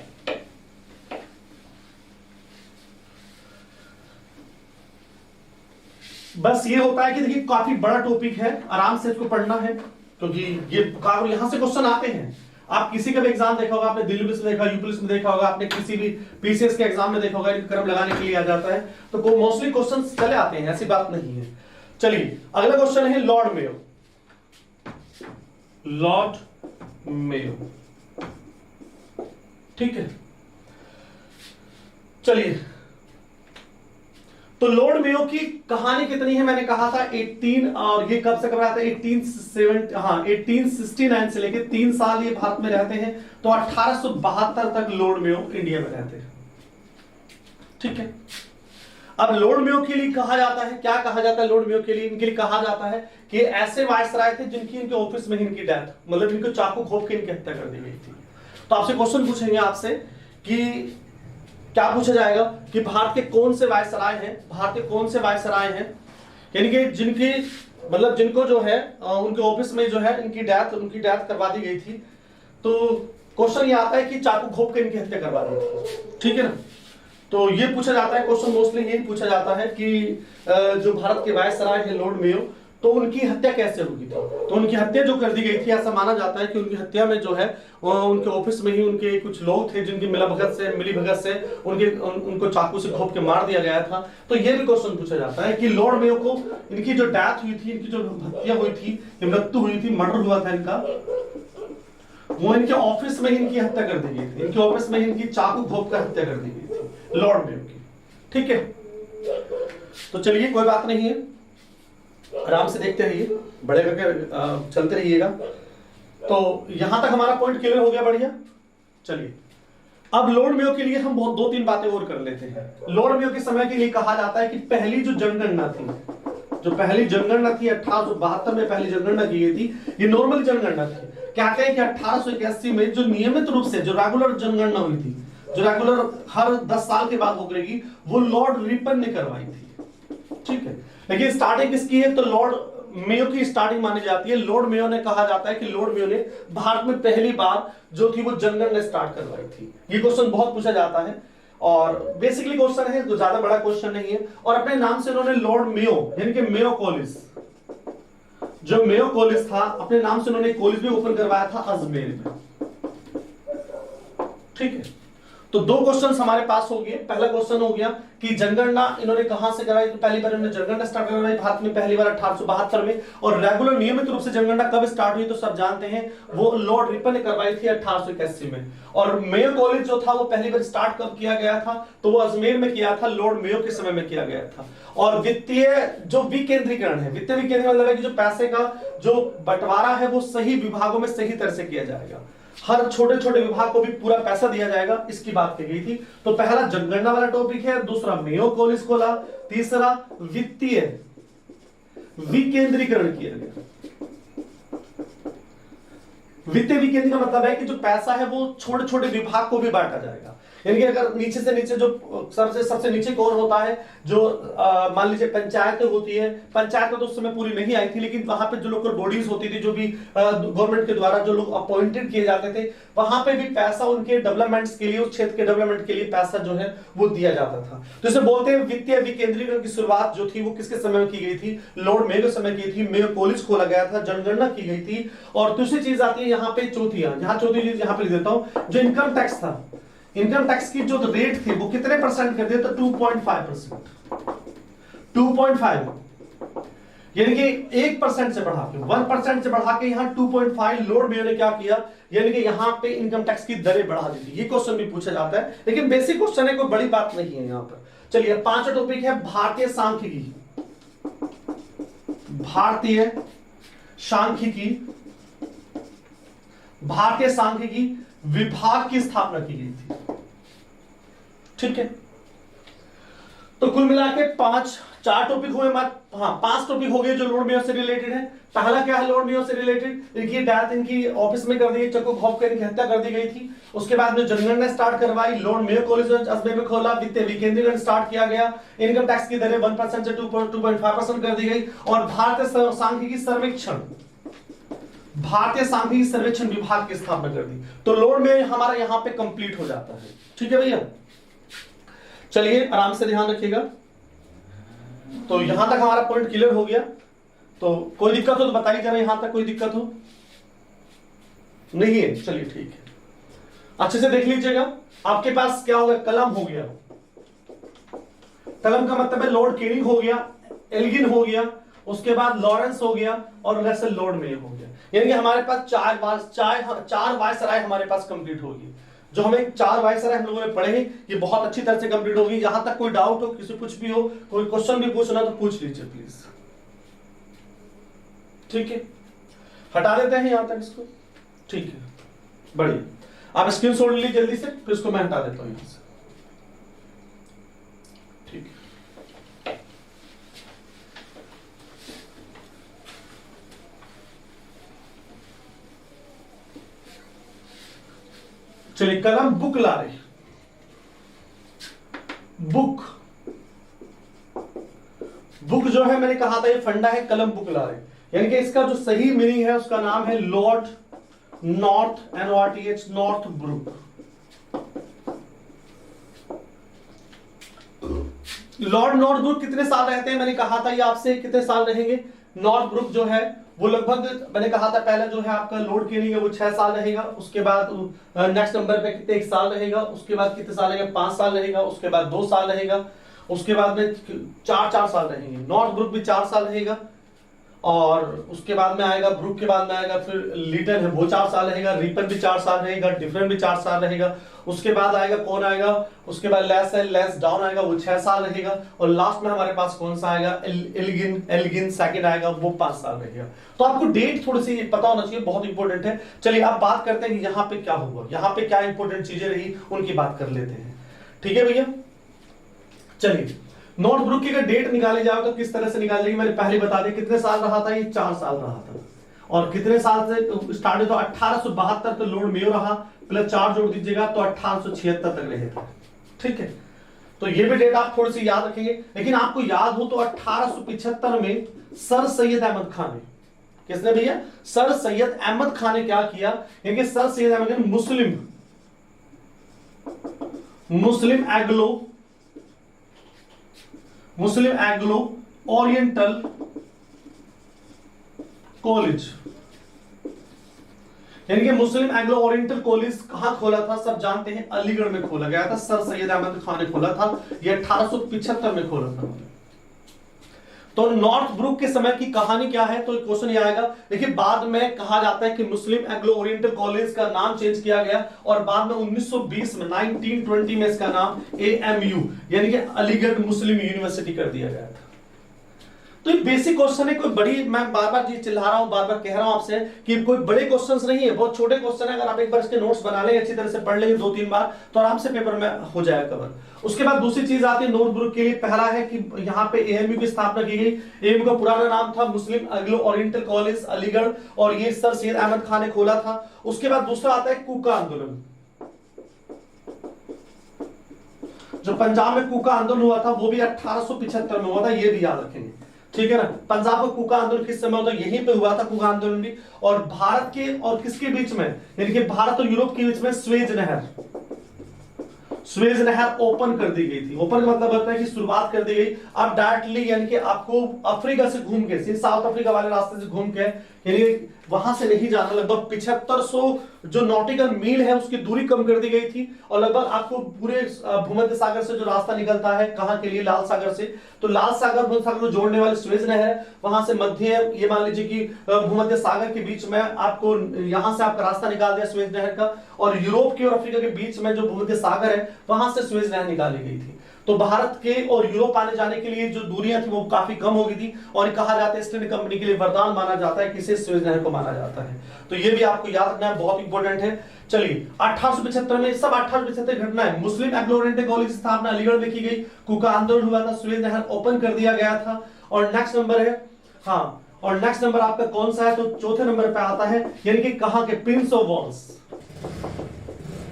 Speaker 1: बस ये होता है कि देखिए काफी बड़ा टॉपिक है, आराम से इसको पढ़ना है, क्योंकि ये यहां से क्वेश्चन आते हैं। आप किसी का भी एग्जाम देखा होगा, आपने दिल्ली पुलिस में देखा, यूपी पुलिस में देखा होगा, आपने किसी भी पीसीएस के एग्जाम में देखा होगा, क्रम लगाने के लिए आ जाता है, तो मोस्टली क्वेश्चन चले आते हैं, ऐसी बात नहीं है। चलिए अगला क्वेश्चन है लॉर्ड मेयो। Lord Mayo. ठीक है, चलिए, तो लॉर्ड मेयो की कहानी कितनी है, मैंने कहा था 18, और ये कब से कब रहते हैं, 1869 से लेके 3 साल ये भारत में रहते हैं, तो 1872 तक लॉर्ड मेयो इंडिया में रहते हैं। ठीक है, अब लॉर्ड मेयो के लिए कहा जाता है, क्या कहा जाता है लॉर्ड मेयो के लिए, इनके लिए कहा जाता है कि ऐसे वायसराय थे जिनकी इनके ऑफिस में ही इनकी डेथ, मतलब इनको चाकू घोंप के इनकी हत्या कर दी गई थी। तो आपसे क्वेश्चन पूछेंगे आपसे कि क्या पूछा जाएगा कि भारत के कौन से वायसराय हैं, भारत के कौन से वायसराय हैं, यानी कि जिनकी मतलब जिनको जो है उनके ऑफिस में जो है उनकी डेथ करवा दी गई थी। तो क्वेश्चन ये आता है कि चाकू घोंप के इनकी हत्या करवा दी थी। ठीक है ना, तो ये पूछा जाता है क्वेश्चन, मोस्टली यही पूछा जाता है कि जो भारत के वायसराय है लॉर्ड मेयो, तो उनकी हत्या कैसे हुई थी। तो उनकी हत्या जो कर दी गई थी, ऐसा माना जाता है कि उनकी हत्या में जो है उनके ऑफिस में ही उनके कुछ लोग थे जिनकी मिली भगत से उनको चाकू से घोंप के मार दिया गया था। तो ये भी क्वेश्चन पूछा जाता है कि लॉर्ड मेयो को इनकी जो डेथ हुई थी, इनकी जो हत्या हुई थी, मृत्यु हुई थी, मर्डर हुआ था इनका, वो इनके ऑफिस में ही इनकी हत्या कर दी गई थी, इनके ऑफिस में ही इनकी चाकू घोंप कर हत्या कर दी गई थी लॉर्ड मेयो की। ठीक है, तो चलिए कोई बात नहीं है, आराम से देखते रहिए, बड़े करके चलते रहिएगा। तो यहां तक हमारा पॉइंट क्लियर हो गया, बढ़िया। चलिए, अब लॉर्ड मेयो के लिए हम बहुत 2-3 बातें और कर लेते हैं। लॉर्ड मेयो के समय के लिए कहा जाता है कि पहली जो जनगणना थी, जो पहली जनगणना थी 1872 में पहली जनगणना की गई थी, ये नॉर्मल जनगणना थी। कहते हैं कि 1881 में जो नियमित रूप से जो रेगुलर जनगणना हुई थी, जो रेगुलर हर 10 साल के बाद हो करेगी, वो लॉर्ड रिपन ने करवाई थी। ठीक है, लेकिन स्टार्टिंग किसकी है, तो लॉर्ड मेयो की स्टार्टिंग मानी जाती है। लॉर्ड मेयो ने, कहा जाता है कि लॉर्ड मेयो ने भारत में पहली बार जो थी वो जनगणना स्टार्ट करवाई थी। ये क्वेश्चन बहुत पूछा जाता है और बेसिकली क्वेश्चन है, तो ज्यादा बड़ा क्वेश्चन नहीं है। और अपने नाम से उन्होंने लॉर्ड मेयो यानी कि मेयो कॉलेज, जो मेयो कॉलेज था, अपने नाम से उन्होंने कॉलेज भी ओपन करवाया था अजमेर में। ठीक है, तो 2 क्वेश्चन हमारे पास हो गए। पहला क्वेश्चन हो गया कि जनगणना इन्होंने कहां से कराई, तो पहली बार इन्होंने जनगणना स्टार्ट करवाई भारत में पहली बार 1872 में। और रेगुलर नियमित रूप से जनगणना कब स्टार्ट हुई, तो सब जानते हैं, वो लॉर्ड रिपन ने करवाई थी 1881 में। और मेयो कॉलेज जो था वो पहली बार स्टार्ट कब किया गया था, तो वो अजमेर में किया था, लॉर्ड मेयो के समय में किया गया था। और वित्तीय जो विकेंद्रीकरण है, वित्तीय विकेंद्रीकरण मतलब है कि जो पैसे का जो बंटवारा है वो सही विभागों में सही तरह से किया जाएगा, हर छोटे छोटे विभाग को भी पूरा पैसा दिया जाएगा, इसकी बात की गई थी। तो पहला जनगणना वाला टॉपिक है, दूसरा मेयो कॉलेज खोला, तीसरा वित्तीय विकेंद्रीकरण किया गया। वित्तीय विकेंद्रीकरण का मतलब है कि जो पैसा है वो छोटे छोटे विभाग को भी बांटा जाएगा। यानी कि अगर नीचे से नीचे जो सबसे नीचे कौन होता है, जो मान लीजिए पंचायतें होती है, पंचायत तो उस समय पूरी नहीं आई थी, लेकिन वहां पे जो लोकल बॉडीज होती थी, जो भी गवर्नमेंट के द्वारा जो लोग अपॉइंटेड किए जाते थे, वहां पे भी पैसा उनके डेवलपमेंट्स के लिए, उस क्षेत्र के डेवलपमेंट के लिए पैसा जो है वो दिया जाता था। तो इसे बोलते हैं वित्तीय विकेंद्रीकरण की शुरुआत जो थी वो किसके समय में की गई थी, लॉर्ड मेयो के समय की थी। मेयो कॉलेज खोला गया था, जनगणना की गई थी। और दूसरी चीज आती है यहाँ पे चौथी चीज यहाँ पे लिख देता हूं, जो इनकम टैक्स था, इनकम टैक्स की जो रेट थी वो कितने परसेंट कर दिया, तो 2.5%, 2.5, यानी कि 1% से बढ़ा के 1% से बढ़ा के यहाँ 2.5 लॉर्ड मेयो ने क्या किया, यानी कि यहाँ पे इनकम टैक्स की दरें बढ़ा दी थी। ये क्वेश्चन भी पूछा जाता है, लेकिन बेसिक क्वेश्चन है, कोई बड़ी बात नहीं है यहाँ पर। चलिए, 5वां टॉपिक है भारतीय सांख्यिकी। भारतीय सांख्यिकी, भारतीय सांख्यिकी विभाग की स्थापना की गई थी। ठीक है, तो कुल मिला के 4 टॉपिक हुए, 5 टॉपिक हो गए जो लॉर्ड मेयो से रिलेटेड है। पहला क्या है, लॉर्ड मेयो से रिलेटेड, इनकी डेथ इनकी ऑफिस में कर दी गई, चाकू घोंप कर इनकी हत्या कर दी गई थी। उसके बाद में जनगणना स्टार्ट करवाई, लॉर्ड मेयो कॉलेज अजमेर में खोला, वित्तीय विकेंद्रीकरण स्टार्ट किया गया, इनकम टैक्स की दरें 1% से 2.5% कर दी गई, और भारतीय सांख्यिकी सर्वेक्षण, भारतीय सांख्यिकी सर्वेक्षण विभाग की स्थापना कर दी। तो लॉर्ड मेयो हमारा यहाँ पे कंप्लीट हो जाता है। ठीक है भैया, चलिए आराम से ध्यान रखिएगा। तो यहां तक हमारा पॉइंट क्लियर हो गया। तो कोई दिक्कत हो तो बताइए जरा, यहां तक कोई दिक्कत हो नहीं है, चलिए ठीक है, अच्छे से देख लीजिएगा। आपके पास क्या हो गया, कलम हो गया, कलम का मतलब है लॉर्ड केनिंग हो गया, एल्गिन हो गया, उसके बाद लॉरेंस हो गया और रसेल लॉर्ड मेयो हो गया। यानी कि हमारे पास चार वायसराय हमारे पास कंप्लीट होगी। जो हमें 4 वायसराय हम लोगों ने पढ़े हैं, ये बहुत अच्छी तरह से कंप्लीट होगी। यहां तक कोई डाउट हो, किसी कुछ भी हो, कोई क्वेश्चन भी पूछना तो पूछ लीजिए प्लीज। ठीक है, हटा देते हैं यहां तक इसको। ठीक है, बढ़िया। आप स्क्रीनशॉट लीजिए जल्दी से, फिर इसको मैं हटा देता हूं यहां से। ठीक है, चलिए कलम बुक ला रहे। बुक जो है मैंने कहा था ये फंडा है, कलम बुक ला रहे। यानी कि इसका जो सही मीनिंग है उसका नाम है Lord North, NORTH, Northbrook. Lord Northbrook कितने साल रहते हैं, मैंने कहा था ये आपसे, कितने साल रहेंगे। नॉर्थ ब्रुक जो है वो लगभग, मैंने कहा था पहले जो है आपका लॉर्ड केनिंग है वो 6 साल रहेगा। उसके बाद नेक्स्ट नंबर पे कितने 1 साल रहेगा। उसके बाद कितने साल रहेगा, 5 साल रहेगा। उसके बाद 2 साल रहेगा। उसके बाद में 4 साल रहेंगे। नॉर्थ ब्रुक भी 4 साल रहेगा। और उसके बाद में आएगा ब्रुक के बाद में आएगा फिर लीटन है, वो 4 साल रहेगा। रिपन भी 4 साल रहेगा। डिफरेंट भी 4 साल रहेगा। उसके बाद आएगा कौन आएगा, उसके बाद लेस है, लेस डाउन आएगा, वो 6 साल रहेगा। और लास्ट में हमारे पास कौन सा आएगा, एल्गिन सेकंड आएगा, वो 5 साल रहेगा। तो आपको डेट थोड़ी सी पता होना चाहिए, बहुत इंपॉर्टेंट है। चलिए आप बात करते हैं कि यहाँ पे क्या हुआ, यहाँ पे क्या इंपॉर्टेंट चीजें रही, उनकी बात कर लेते हैं। ठीक है भैया, चलिए नॉर्थ ब्रुक की अगर डेट निकाली जाए तो किस तरह से निकाल जाएगी, मैंने पहले बता दिया। कितने साल रहा था ये, 4 साल रहा था। और कितने साल से स्टार्ट हुआ, तो 1872 तो लॉर्ड मेयो रहा, प्लस 4 जोड़ दीजिएगा तो 1876 तक रहे थे। ठीक है, तो ये भी डेट आप थोड़ी सी याद रखेंगे। लेकिन आपको याद हो तो 1875 में सर सैयद अहमद खान ने, किसने भैया, सर सैयद अहमद खान ने क्या किया, क्योंकि सर सैयद अहमद खान मुस्लिम एग्लो ओरिएंटल कॉलेज, यानी कि मुस्लिम एग्लो ओरिएंटल कॉलेज कहां खोला था, सब जानते हैं, अलीगढ़ में खोला गया था। सर सैयद अहमद खान ने खोला था, यह 1875 में खोला था। तो नॉर्थ ब्रुक के समय की कहानी क्या है, तो क्वेश्चन ये आएगा। देखिए बाद में कहा जाता है कि मुस्लिम एग्लो ओरिएंटल कॉलेज का नाम चेंज किया गया और बाद में 1920 में 1920 में इसका नाम AMU यानी कि अलीगढ़ मुस्लिम यूनिवर्सिटी कर दिया गया था। तो ये बेसिक क्वेश्चन है, कोई बड़ी, मैं बार बार जी चिल्ला रहा हूं, बार बार कह रहा हूं आपसे कि कोई बड़े क्वेश्चंस नहीं है, बहुत छोटे क्वेश्चन है। अगर आप एक बार इसके नोट्स बना लेंगे, अच्छी तरह से पढ़ लेंगे 2-3 बार, तो आराम से पेपर में हो जाएगा कवर। उसके बाद दूसरी चीज आती है नॉर्थ ब्रुक के लिए। पहला है कि यहाँ पे AMU की स्थापना की गई। AMU का पुराना नाम था मुस्लिम एग्लो ओरिएंटल कॉलेज अलीगढ़, और ये सर सैयद अहमद खान ने खोला था। उसके बाद दूसरा आता है कूका आंदोलन। जो पंजाब में कूका आंदोलन हुआ था वो भी 1875 में हुआ था, ये भी याद रखेंगे। ठीक है ना, पंजाब का कूका आंदोलन किस समय होता है, यहीं पे हुआ था कूका आंदोलन भी। और भारत के और किसके बीच में, यानी कि भारत और यूरोप के बीच में स्वेज नहर ओपन कर दी गई थी। ओपन का मतलब होता है कि शुरुआत कर दी गई। अब डायरेक्टली यानी कि आपको अफ्रीका से घूम के, साउथ अफ्रीका वाले रास्ते से घूम के, यानी वहां से नहीं जाना। लगभग 7500 जो नॉटिकल मील है उसकी दूरी कम कर दी गई थी। और लगभग आपको पूरे भूमध्य सागर से जो रास्ता निकलता है, कहां के लिए, लाल सागर से, तो लाल सागर भूमध्य सागर को जोड़ने वाली स्वेज नहर, वहां से मध्य, ये मान लीजिए कि भूमध्य सागर के बीच में आपको यहां से आपका रास्ता निकाल दिया स्वेज नहर का, और यूरोप की और अफ्रीका के बीच में जो भूमध्य सागर है वहां से स्वेज नहर निकाली गई थी। तो भारत के और यूरोप आने जाने के लिए जो दूरियां थी वो काफी कम हो गई थी। और कहा जाता है ईस्ट इंडिया कंपनी के लिए वरदान माना जाता है, किसे, स्वेज नहर को माना जाता है। तो ये भी आपको याद रखना है, बहुत इंपॉर्टेंट है। चलिए 1875 में, सब 1875 घटना है। मुस्लिम एग्लो ओरिएंटल कॉलेज की स्थापना अलीगढ़ में की गई, कूका आंदोलन हुआ था, स्वेज नहर ओपन कर दिया गया था। और नेक्स्ट नंबर है, हाँ, और नेक्स्ट नंबर आपका कौन सा है, तो चौथे नंबर पे आता है, यानी कि कहां के, Prince of Wales.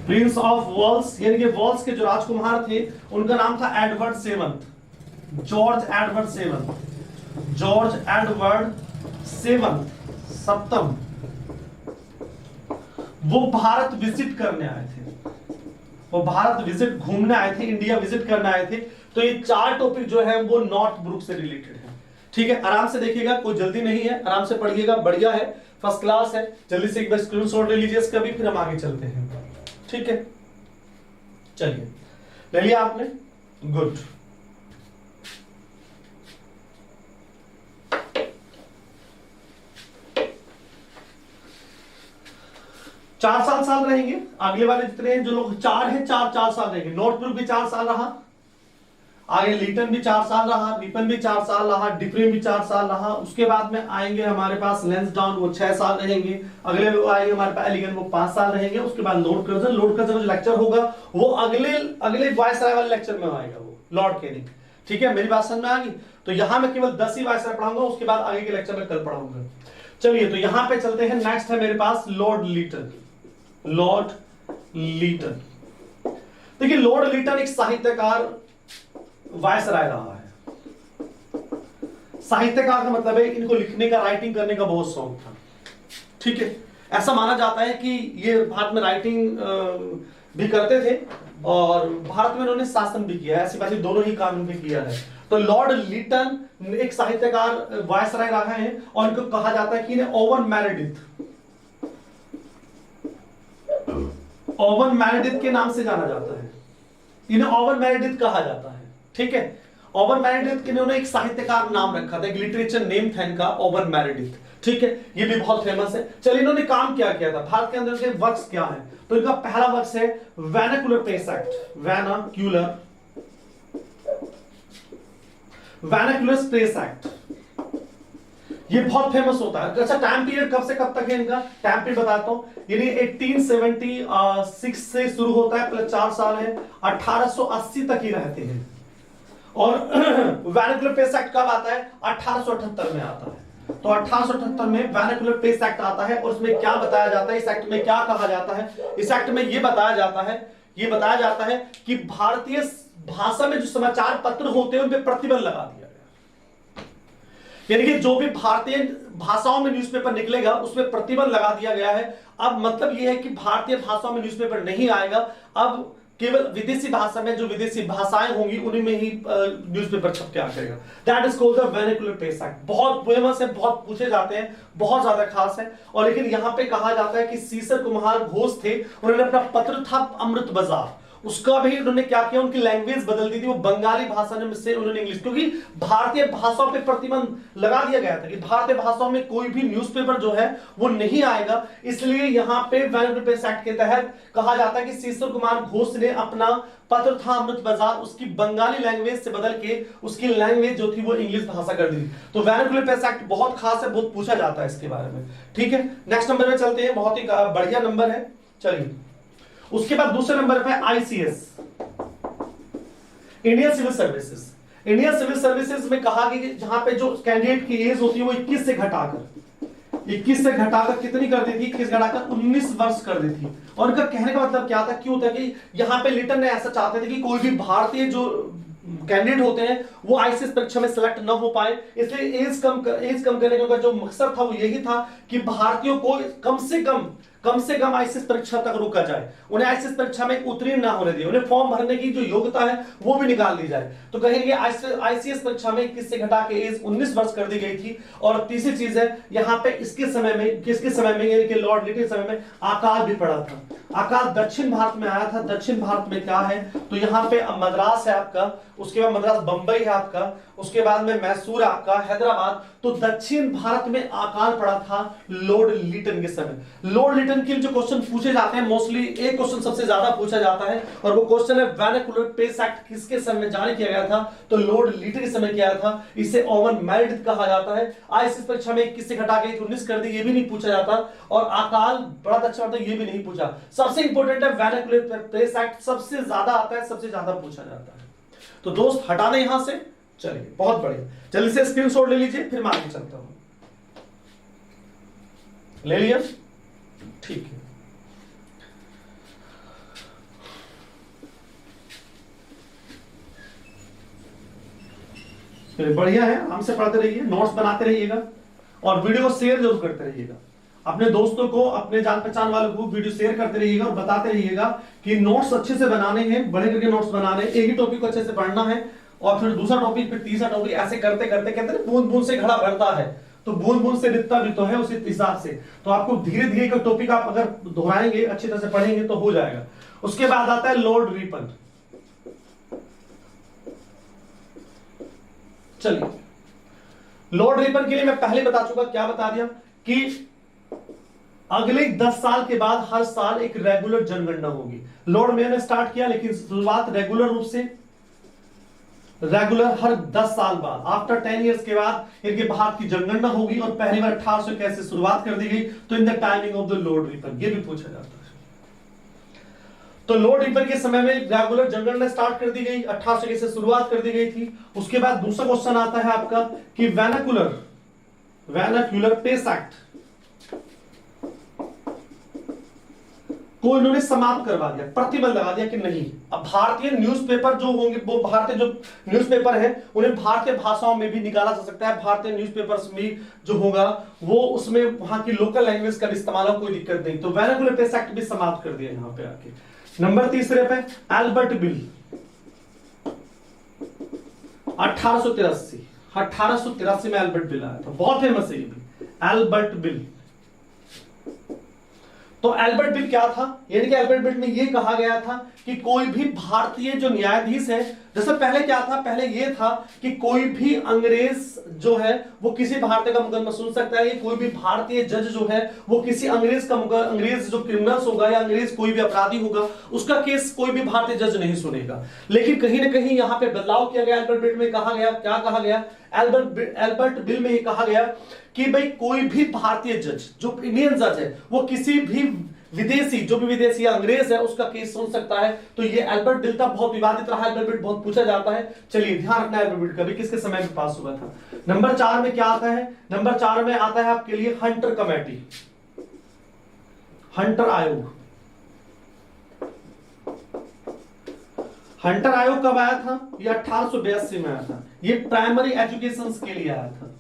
Speaker 1: Prince of Wales यानी कि वेल्स के जो राजकुमार थे उनका नाम था Edward seventh, George Edward seventh सप्तम। वो भारत विजिट करने आए थे, वो भारत विजिट घूमने आए थे, इंडिया विजिट करने आए थे। तो ये 4 टॉपिक जो है वो नॉर्थ ब्रुक से रिलेटेड है। ठीक है, आराम से देखिएगा, कोई जल्दी नहीं है, आराम से पढ़िएगा, बढ़िया है, फर्स्ट क्लास है। जल्दी से एक बार स्क्रीनशॉट ले लीजिए इसका भी, फिर हम आगे चलते हैं। ठीक है, चलिए, ले लिया आपने, गुड। 4 साल रहेंगे। अगले वाले जितने हैं जो लोग 4 हैं 4 साल रहेंगे। नॉर्थब्रुक भी 4 साल रहा, आगे लीटन भी 4 साल रहा, रिपन भी 4 साल रहा, डिफ्रीन भी 4 साल रहा। उसके बाद में आएंगे हमारे पास लैंसडाउन, वो 6 साल रहेंगे। अगले आएंगे हमारे पास एलिगन, वो 5 साल रहेंगे। उसके बाद लॉर्ड कर्जन, लॉर्ड कर्जन जो लेक्चर होगा वो अगले वायसराय वाले लेक्चर में आएगा, वो लॉर्ड कैनिंग। ठीक है, मेरी बात समझ में आ गई? तो यहां मैं केवल 10 ही वायसराय पढ़ाऊंगा, उसके बाद आगे के लेक्चर में कल पढ़ाऊंगा। चलिए, तो यहां पे चलते हैं। नेक्स्ट है मेरे पास लॉर्ड लीटन। लॉर्ड लीटन, देखिए लॉर्ड लीटन एक साहित्यकार वायसराय रहा है। साहित्यकार का मतलब है इनको लिखने का, राइटिंग करने का बहुत शौक था। ठीक है, ऐसा माना जाता है कि ये भारत में राइटिंग भी करते थे और भारत में इन्होंने शासन भी किया है। ऐसी बात दोनों ही काम भी किया है। तो लॉर्ड लीटन एक साहित्यकार वायसराय रहा है और इनको कहा जाता है कि इन्हें ओवन मैरेडिथ के नाम से जाना जाता है। इन्हें ओवन मैरेडिथ कहा जाता है। ठीक है, ओवन मैरेडिथ के इन्होंने एक साहित्यकार नाम रखा था, एक लिटरेचर नेम था इनका ओवन मैरेडिथ। ठीक है, ये भी बहुत फेमस है। चलिए, इन्होंने काम क्या किया था, भारत के अंदर के वर्क्स क्या है? तो इनका पहला वर्क्स है vernacular press act. Vernacular press act, ये बहुत फेमस होता है। अच्छा, टाइम पीरियड कब से कब तक है इनका? टाइम पीरियड बताता हूं। यानी 1876 से शुरू होता है, प्लस 4 साल है, 1880 तक ही रहते हैं। और वर्नाक्युलर पेस एक्ट कब आता है? 1878 में आता है। तो 1878 में वर्नाक्युलर पेस एक्ट आता है और उसमें क्या बताया जाता है, इस एक्ट में क्या कहा जाता है? इस एक्ट में ये बताया जाता है कि भारतीय भाषा में जो समाचार पत्र होते हैं उन पर प्रतिबंध लगा दिया गया। यानी कि जो भी भारतीय भाषाओं में न्यूज़पेपर निकलेगा उसमें प्रतिबंध लगा दिया गया है। अब मतलब यह है कि भारतीय भाषाओं में न्यूज़पेपर नहीं आएगा, अब केवल विदेशी भाषा में जो विदेशी भाषाएं होंगी उन्हीं में ही न्यूज़पेपर छप के आ जाएगा। That is called the vernacular press act. बहुत फेमस है, बहुत पूछे जाते हैं, बहुत ज्यादा खास है। और लेकिन यहां पे कहा जाता है कि सीसर कुमार घोष थे, उन्होंने अपना पत्र था अमृत बाजार, उसका भी उन्होंने क्या किया, उनकी लैंग्वेज बदल दी थी, वो बंगाली भाषा में से उन्होंने इंग्लिश, क्योंकि भारतीय भाषाओं पे प्रतिबंध लगा दिया गया था कि भारतीय भाषाओं में कोई भी न्यूज़पेपर जो है वो नहीं आएगा। इसलिए यहां पे वर्नाक्युलर पेस एक्ट के तहत कहा जाता है कि सीसर कुमार घोष ने अपना पत्र था अमृत बाजार उसकी बंगाली लैंग्वेज से बदल के उसकी लैंग्वेज जो थी वो इंग्लिश भाषा कर दी। तो वर्नाक्युलर पेस एक्ट बहुत खास है, बहुत पूछा जाता है इसके बारे में। ठीक है, नेक्स्ट नंबर में चलते हैं, बहुत ही बढ़िया नंबर है। चलिए, उसके बाद दूसरे नंबर पे ICS, Indian civil services. Indian civil services में कहा कि जहां पे जो कैंडिडेट की एज होती है वो 21 से घटाकर कितनी कर दी थी? 21 घटाकर 19 वर्ष कर दी थी। और उनका कहने का मतलब क्या था, क्यों था कि यहां पे लिटन ने ऐसा चाहते थे कि कोई भी भारतीय जो कैंडिडेट होते हैं वो आईसीएस परीक्षा में सिलेक्ट न हो पाए, इसलिए एज कम करने का जो मकसद था वो यही था कि भारतीयों को कम से कम आईसीएस परीक्षा तक रोका जाए, उन्हें आईसीएस परीक्षा में उत्तीर्ण ना होने दिए, उन्हें फॉर्म भरने की जो योग्यता है वो भी निकाल दी जाए। तो कहेंगे आईसीएस परीक्षा में 21 से घटा के एज 19 वर्ष कर दी गई थी। और तीसरी चीज है यहाँ पे किसके समय में यानी कि लॉर्ड लिटन समय में अकाल भी पड़ा था। अकाल दक्षिण भारत में आया था। दक्षिण भारत में क्या है, तो यहाँ पे मद्रास है आपका, उसके बाद मद्रास बंबई है आपका, उसके बाद में मैसूर आपका, हैदराबाद। तो दक्षिण भारत में अकाल पड़ा था लॉर्ड लिटन के समय। लॉर्ड लिटन के जो क्वेश्चन पूछे जाते हैं, मोस्टली एक क्वेश्चन सबसे ज्यादा पूछा जाता है और वो क्वेश्चन है वर्नाक्युलर पेस एक्ट किसके समय में जारी किया गया था? तो लॉर्ड लिटन के समय किया था। इसे ओवन मैरिडिथ कहा जाता है। आईसीएस परीक्षा में 21 से घटा के 19 कर दी, ये भी नहीं पूछा जाता। और अकाल बड़ा अच्छा होता है, ये भी नहीं पूछा। सबसे इंपॉर्टेंट है वर्नाक्युलर पेस एक्ट, सबसे ज्यादा आता है, सबसे ज्यादा पूछा जाता है। तो दोस्त हटा दें यहां से। चलिए, बहुत बढ़िया। चलिए इसे स्क्रीनशॉट ले लीजिए, फिर मैं आगे चलता हूं। ले लिया? ठीक है। बढ़िया है, हमसे पढ़ते रहिए, नोट्स बनाते रहिएगा और वीडियो को शेयर जरूर करते रहिएगा। अपने दोस्तों को, अपने जान पहचान वालों को वीडियो शेयर करते रहिएगा और बताते रहिएगा कि नोट्स अच्छे से बनाने हैं, बड़े करके नोट्स बनाने, एक ही टॉपिक को अच्छे से पढ़ना है और फिर दूसरा टॉपिक, फिर तीसरा टॉपिक, ऐसे करते करते कहते हैं बूंद बूंद से घड़ा भरता है, तो बूंद बूंद से रिश्ता भी तो है उसी हिसाब से। तो आपको धीरे धीरे का टॉपिक आप अगर दोहराएंगे, अच्छी तरह से पढ़ेंगे तो हो जाएगा। उसके बाद आता है लॉर्ड रिपन। चलिए, लॉर्ड रिपन के लिए मैं पहले बता चुका, क्या बता दिया कि अगले 10 साल के बाद हर साल एक रेगुलर जनगणना होगी। लॉर्ड मेयो ने स्टार्ट किया, लेकिन शुरुआत रेगुलर रूप से, रेगुलर हर 10 साल बाद, आफ्टर 10 इयर्स के बाद इनके भारत की जनगणना होगी। और पहली बार 1800 कैसे शुरुआत कर दी गई, तो इन the timing of the Lord Ripon, ये भी पूछा जाता है। तो लॉर्ड रिपन के समय में रेगुलर जनगणना स्टार्ट कर दी गई, 1800 कैसे शुरुआत कर दी गई थी। उसके बाद दूसरा क्वेश्चन आता है आपका कि वैनाक्यूलर पेस एक्ट को इन्होंने समाप्त करवा दिया, प्रतिबंध लगा दिया कि नहीं, अब भारतीय न्यूज़पेपर जो होंगे, वो भारतीय जो न्यूज़पेपर है उन्हें भारतीय भाषाओं में भी निकाला जा सकता है। भारतीय न्यूज़पेपर्स में जो होगा वो उसमें वहां की लोकल लैंग्वेज का भी इस्तेमाल हो, कोई दिक्कत नहीं। तो वर्नाक्युलर पेस एक्ट भी समाप्त कर दिया यहां पे आके। नंबर तीसरे पे एल्बर्ट बिल 1883 में एल्बर्ट बिल आया था, बहुत फेमस है ये भी, एल्बर्ट बिल। तो एल्बर्ट बिल क्या था, यानी कि एल्बर्ट बिल में यह कहा गया था कि कोई भी भारतीय जो न्यायाधीश है, जैसे पहले क्या था, पहले यह था कि कोई भी अंग्रेज जो है वो किसी भारतीय का मुकदमा सुन सकता है, कोई भी भारतीय जज जो है वो किसी अंग्रेज का अंग्रेज जो क्रिमिनल्स होगा या अंग्रेज कोई भी अपराधी होगा उसका केस कोई भी भारतीय जज नहीं सुनेगा। लेकिन कहीं ना कहीं यहां पे बदलाव किया गया, एल्बर्ट बिल में कहा गया, क्या कहा गया, एल्बर्ट बिल में यह कहा गया कि भाई कोई भी भारतीय जज जो इंडियन जज है वो किसी भी विदेशी, जो भी विदेशी अंग्रेज है उसका केस सुन सकता है। तो ये एल्बर्ट बिल था, बहुत विवादित रहा, एल्बर्ट बिल बहुत पूछा जाता है। चलिए ध्यान रखना, एल्बर्ट बिल कभी किसके समय में पास हुआ था। नंबर 4 में क्या आता है, नंबर 4 में आता है आपके लिए हंटर कमेटी, हंटर आयोग। हंटर आयोग कब आया था, ये 1882 में आया था। ये प्राइमरी एजुकेशन के लिए आया था,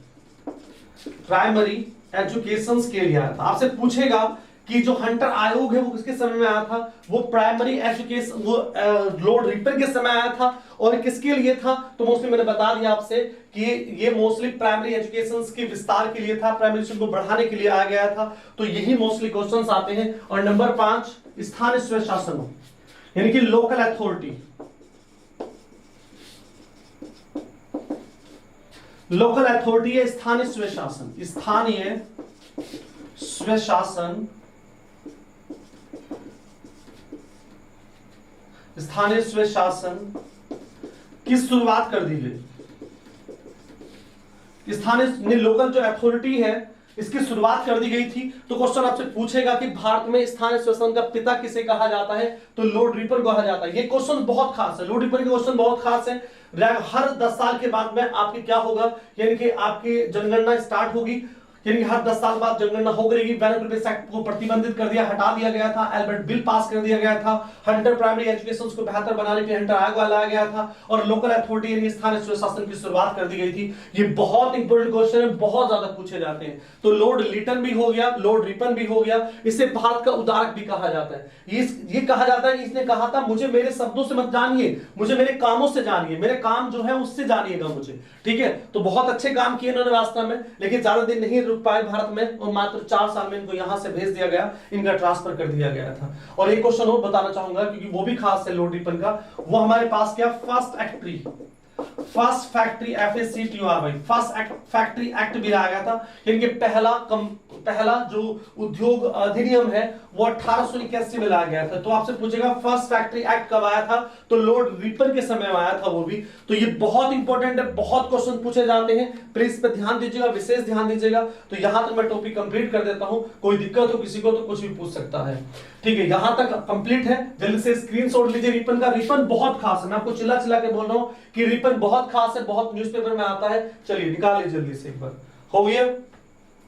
Speaker 1: प्राइमरी एजुकेशन के लिए आया था। आपसे पूछेगा कि जो हंटर आयोग है वो किसके समय में आया था, वो प्राइमरी एजुकेशन, वो लॉर्ड रिपन के समय आया था। और किसके लिए था, तो मोस्टली मैंने बता दिया आपसे कि ये मोस्टली प्राइमरी एजुकेशन के विस्तार के लिए था, प्राइमरी एजुकेशन को बढ़ाने के लिए आया गया था। तो यही मोस्टली क्वेश्चंस आते हैं। और नंबर 5 स्थानीय स्वशासन, यानी कि लोकल अथॉरिटी, लोकल अथॉरिटी है स्थानीय स्वशासन, स्थानीय स्वशासन, स्थानीय स्वशासन की शुरुआत कर दी गई। स्थानीय लोकल जो अथॉरिटी है इसकी शुरुआत कर दी गई थी। तो क्वेश्चन आपसे पूछेगा कि भारत में स्थानीय स्वशासन का पिता किसे कहा जाता है, तो लॉर्ड रिपन को कहा जाता है। ये क्वेश्चन बहुत खास है, लॉर्ड रिपन के क्वेश्चन बहुत खास है। हर 10 साल के बाद में आपकी क्या होगा, यानी कि आपकी जनगणना स्टार्ट होगी, यानी कि हर 10 साल बाद जनगणना हो गई। वर्नाक्युलर पेस एक्ट को प्रतिबंधित कर दिया, हटा दिया गया था, एल्बर्ट बिल पास कर दिया गया था, हंटर प्राइमरी एजुकेशन को बेहतर बनाने के लिए हंटर आयोग लाया गया था, और लोकल अथॉरिटी यानी स्थानीय स्वशासन की शुरुआत कर दी गई थी। ये बहुत इंपॉर्टेंट क्वेश्चन है, बहुत ज्यादा पूछे जाते हैं। तो लॉर्ड लिटन भी हो गया, लॉर्ड रिपन भी हो गया, इसे भारत का उदारक भी कहा जाता है। ये कहा जाता है, इसने कहा था मुझे मेरे शब्दों से मत जानिए, मुझे मेरे कामों से जानिए, मेरे काम जो है उससे जानिएगा मुझे, ठीक है। तो बहुत अच्छे काम किए इन्होंने वास्तव में, लेकिन ज्यादा दिन नहीं रुक पाए भारत में, और मात्र 4 साल में इनको यहां से भेज दिया गया, इनका ट्रांसफर कर दिया गया था। और एक क्वेश्चन और बताना चाहूंगा क्योंकि वो भी खास है लॉर्ड रिपन का, वो हमारे पास क्या, first factory FACTORY, first factory act भी लाया गया था, यानी कि पहला जो उद्योग अधिनियम है वो 1881 में लाया गया था। तो आपसे पूछेगा फर्स्ट फैक्ट्री एक्ट कब आया था, तो लॉर्ड रिपन के समय में आया था वो भी। तो ये बहुत इंपॉर्टेंट है, बहुत क्वेश्चन पूछे जाते हैं, प्लीज इस पे ध्यान दीजिएगा, विशेष ध्यान दीजिएगा। तो यहां तक मैं टॉपिक कंप्लीट कर देता हूं, कोई दिक्कत हो किसी को तो कुछ भी पूछ सकता है, ठीक है। यहां तक कंप्लीट है, जल्दी से स्क्रीनशॉट लीजिए रिपन का। रिपन बहुत खास है, मैं आपको चिल्ला चिल्ला के बोल रहा हूं कि रिपन बहुत खास है, बहुत न्यूज़पेपर में आता है। चलिए निकालिए जल्दी से एक बार, हो गया,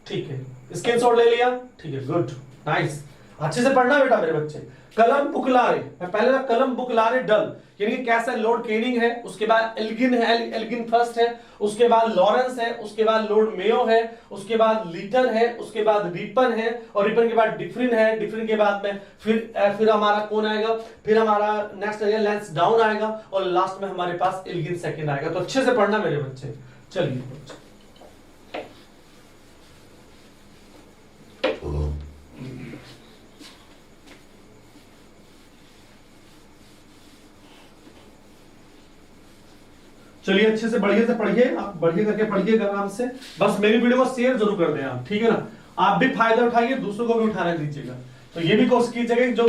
Speaker 1: ठीक है, स्क्रीनशॉट ले लिया, ठीक है, गुड, नाइस। अच्छे से पढ़ना बेटा मेरे बच्चे। कलम बुकलारे, पहले था कलम बुकलारे डल, यानी कैसा लॉर्ड केनिंग है, उसके बाद एल्गिन है, एल्गिन फर्स्ट है, उसके बाद लॉरेंस है, उसके बाद लॉर्ड मेयो है, उसके बाद लीटन है, उसके बाद रिपन है, और रिपन के बाद डिफरिन है, डिफरिन के बाद में फिर हमारा कौन आएगा, फिर हमारा नेक्स्ट आएगा लैंसडाउन आएगा, और लास्ट में हमारे पास एल्गिन सेकंड आएगा। तो अच्छे से पढ़ना मेरे बच्चे। चलिए चलिए अच्छे से बढ़िए से पढ़िए, आप बढ़िए करके पढ़िएगा आराम से। बस मेरी वीडियो को शेयर जरूर कर दें आप, ठीक है ना। आप भी फायदा उठाइए, दूसरों को भी उठाने दीजिएगा। तो ये भी कोशिश कीजिएगा जो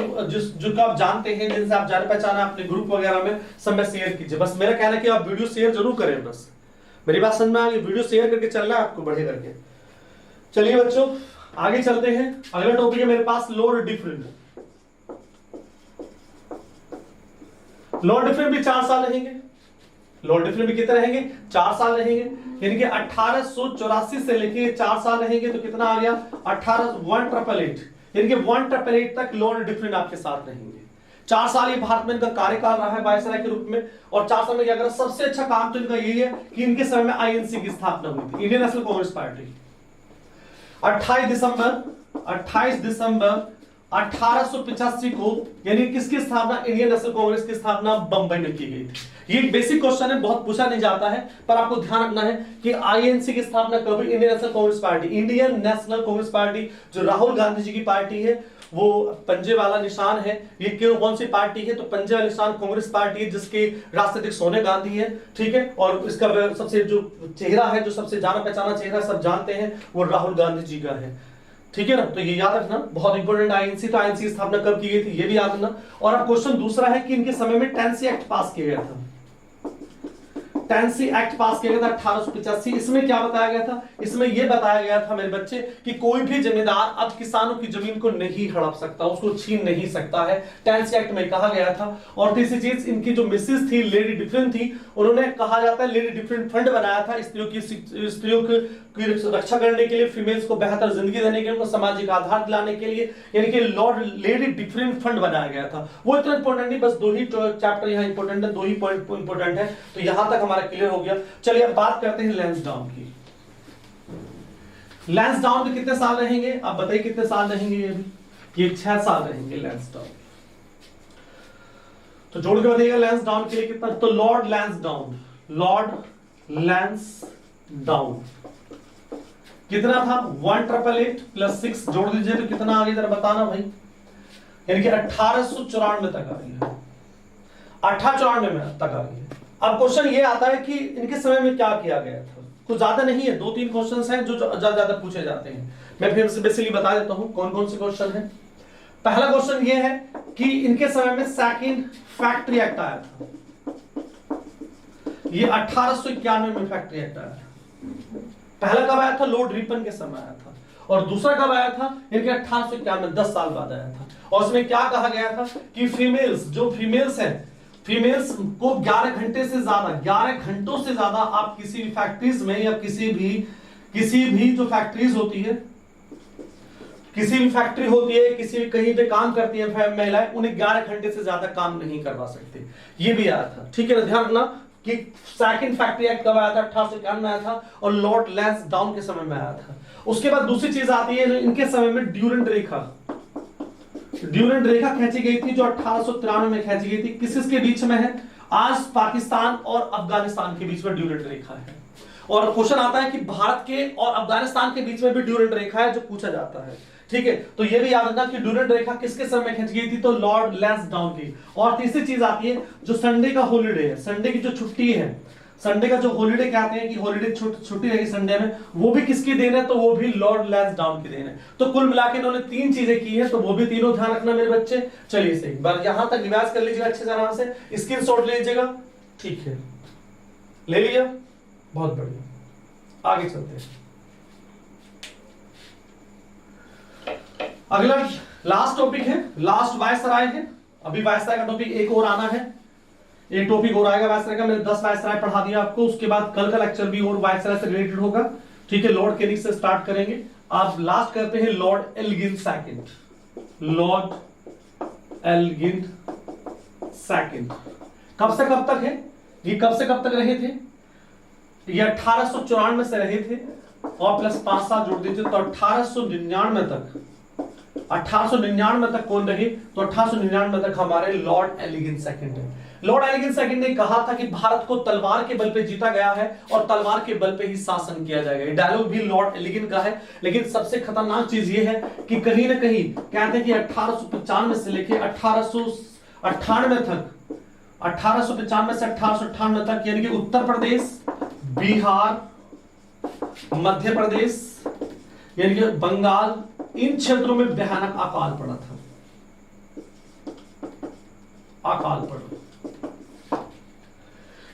Speaker 1: आप जानते हैं, जिनसे आप जान पहचान अपने ग्रुप वगैरह में सब में शेयर कीजिए। बस मेरा कहना है कि आप वीडियो शेयर जरूर करें, बस मेरी बात समझ में आ गई, वीडियो शेयर करके चलना है आपको बढ़े करके। चलिए बच्चों आगे चलते हैं, अगला टॉपिक है मेरे पास लोड डिफरेंट। लोड डिफरेंट भी 4 साल रहेंगे, लोड डिफरेंट भी कितने रहेंगे, 4 साल रहेंगे, यानी कि 1884 से लेके 4 साल रहेंगे, तो कितना आ गया 18,188, यानी कि 188 तक लोड डिफरेंट आपके साथ रहेंगे। 4 साल ये भारत में इनका कार्यकाल रहा है वायसराय के रूप में, और 4 साल में क्या करा, सबसे अच्छा काम तो इनका यही है कि इनके समय में आईएनसी की स्थापना हुई थी, इंडियन नेशनल कांग्रेस पार्टी। 28 दिसंबर 1885 को, यानी किसकी स्थापना, इंडियन नेशनल कांग्रेस की स्थापना बंबई में की गई थी। ये एक बेसिक क्वेश्चन है, बहुत पूछा नहीं जाता है, पर आपको ध्यान रखना है कि आईएनसी की स्थापना कब हुई, Indian national Congress party. Indian national Congress party जो राहुल गांधी जी की पार्टी है, वो पंजे वाला निशान है, ये क्यों कौन सी पार्टी है, तो पंजे वाला निशान कांग्रेस पार्टी है, जिसके राष्ट्राध्यक्ष सोनिया गांधी है, ठीक है, और इसका सबसे जो चेहरा है, जो सबसे जाना पहचाना चेहरा सब जानते हैं, वो राहुल गांधी जी का है, ठीक है ना। तो ये याद रखना, बहुत इंपॉर्टेंट। आईएनसी, तो आईएनसी की स्थापना कब की गई थी, ये भी याद रखना। और अब क्वेश्चन दूसरा है कि इनके समय में टेंसी एक्ट पास किया गया था, टेंसी एक्ट पास किया गया था 1885। इसमें क्या बताया गया था, इसमें यह बताया गया था मेरे बच्चे कि कोई भी जमींदार अब किसानों की जमीन को नहीं हड़प सकता, उसको छीन नहीं सकता है, टेंसी एक्ट में कहा गया था। और तीसरी चीज, इनकी जो मिसेस थी लेडी डिफरेंट थी, उन्होंने कहा जाता है लेडी डिफरेंट फंड बनाया था स्त्रियों की रक्षा करने के लिए, फीमेल्स को बेहतर जिंदगी देने के लिए, उनको सामाजिक आधार दिलाने के लिए, यानी कि लॉर्ड लेडी डिफरेंट फंड बनाया गया था। वो इतना इंपॉर्टेंट नहीं, बस 2 ही चैप्टर यहाँ इंपॉर्टेंट है, 2 ही पॉइंट इंपॉर्टेंट है, तो यहां तक हमारा क्लियर हो गया। चलिए अब बात करते हैं लैंसडाउन की। लैंसडाउन के कितने साल रहेंगे, आप बताइए कितने साल रहेंगे, ये 6 साल रहेंगे लैंसडाउन। तो जोड़ के बताइएगा लैंसडाउन के लिए कितना, तो लॉर्ड लैंसडाउन कितना था, 1888 प्लस 6 जोड़ दीजिए तो कितना आ गया, जरा बताना भाई, यानी कि 1894 तक आ गया, 1894 में तक आ गया। अब क्वेश्चन ये आता है कि इनके समय में क्या किया गया था, कुछ ज्यादा नहीं है, 2-3 क्वेश्चन हैं जो ज्यादा पूछे जाते हैं। मैं फिर से बेसिकली बता देता हूं कौन कौन से क्वेश्चन हैं। पहला क्वेश्चन ये है कि इनके समय में सेकंड फैक्ट्री एक्ट आया था, ये 1891 में फैक्ट्री एक्ट आया था। पहला कब आया था, लॉर्ड रिपन के समय आया था, और दूसरा कब आया था, इनके 1891 में 10 साल बाद आया था। और उसमें क्या कहा गया था कि फीमेल्स हैं, फीमेल्स को 11 घंटे से ज्यादा, 11 घंटों से ज्यादा आप किसी भी फैक्ट्रीज में या किसी भी जो फैक्ट्रीज होती है, किसी भी फैक्ट्री होती है, किसी भी कहीं पे काम करती है महिलाएं, उन्हें 11 घंटे से ज्यादा काम नहीं करवा सकते, ये भी आया था, ठीक है ना। ध्यान रखना कि सेकंड फैक्ट्री एक्ट कब आया था, 1891 में आया था, और लॉर्ड लैंसडाउन के समय में आया था। उसके बाद दूसरी चीज आती है, इनके समय में ड्यूरेंट रेखा खींची गई थी, जो 1893 में खींची गई थी। किसके बीच में है, आज पाकिस्तान और अफगानिस्तान के बीच में ड्यूरेंट रेखा है। और क्वेश्चन आता है कि भारत के और अफगानिस्तान के बीच में भी ड्यूरेंट रेखा है, जो पूछा जाता है, ठीक है। तो ये भी याद रखना कि ड्यूरेंट रेखा किसके समय खींची गई थी, तो लॉर्ड लैंसडाउन की। और तीसरी चीज आती है जो संडे का हॉलीडे है, संडे की जो छुट्टी है, संडे का जो हॉलीडे कहते हैं कि हॉलीडे छुट्टी रहेगी संडे में, वो भी किसकी देन है, तो वो भी लॉर्ड लैंसडाउन की देन है। तो कुल मिलाकर इन्होंने 3 चीजें की है, तो वो भी तीनों ध्यान रखना मेरे बच्चे। चलिए से एक बार यहां तक रिवाइज कर लीजिएगा अच्छे तरह से, स्क्रीनशॉट ले लीजिएगा, ठीक है, ले लिया, बहुत बढ़िया। आगे चलते हैं, अगला लास्ट टॉपिक है, लास्ट वायसराय है। अभी वायसराय का टॉपिक एक और आना है, एक टॉपिक और आएगा वायसराय का। मैंने 10 वायसराय पढ़ा दिया आपको, उसके बाद कल का लेक्चर भी और वायसराय से रिलेटेड होगा, ठीक है। लॉर्ड केनिंग से स्टार्ट करेंगे, आप लास्ट करते हैं Lord Elgin second. Lord Elgin second कब से कब तक है, ये कब से कब तक रहे थे, ये 1894 से रहे थे, और प्लस 5 साल जोड़ दीजिए तो 1899 तक, 1899 तक कौन रहे, तो 1899 तक हमारे लॉर्ड एलिगिन सेकंड है। लॉर्ड एलिगिन सेकंड ने कहा था कि भारत को तलवार के बल पे जीता गया है और तलवार के बल पे ही शासन किया जाएगा। ये डायलॉग भी लॉर्ड एलिगिन का है। लेकिन सबसे खतरनाक चीज ये है कि कहीं ना कहीं कहते हैं कि 1895 से लेके 1898 तक, 1895 से 1898 तक, यानी कि उत्तर प्रदेश, बिहार, मध्य प्रदेश, यानी कि बंगाल इन क्षेत्रों में भयानक अकाल पड़ा था, अकाल पड़ा।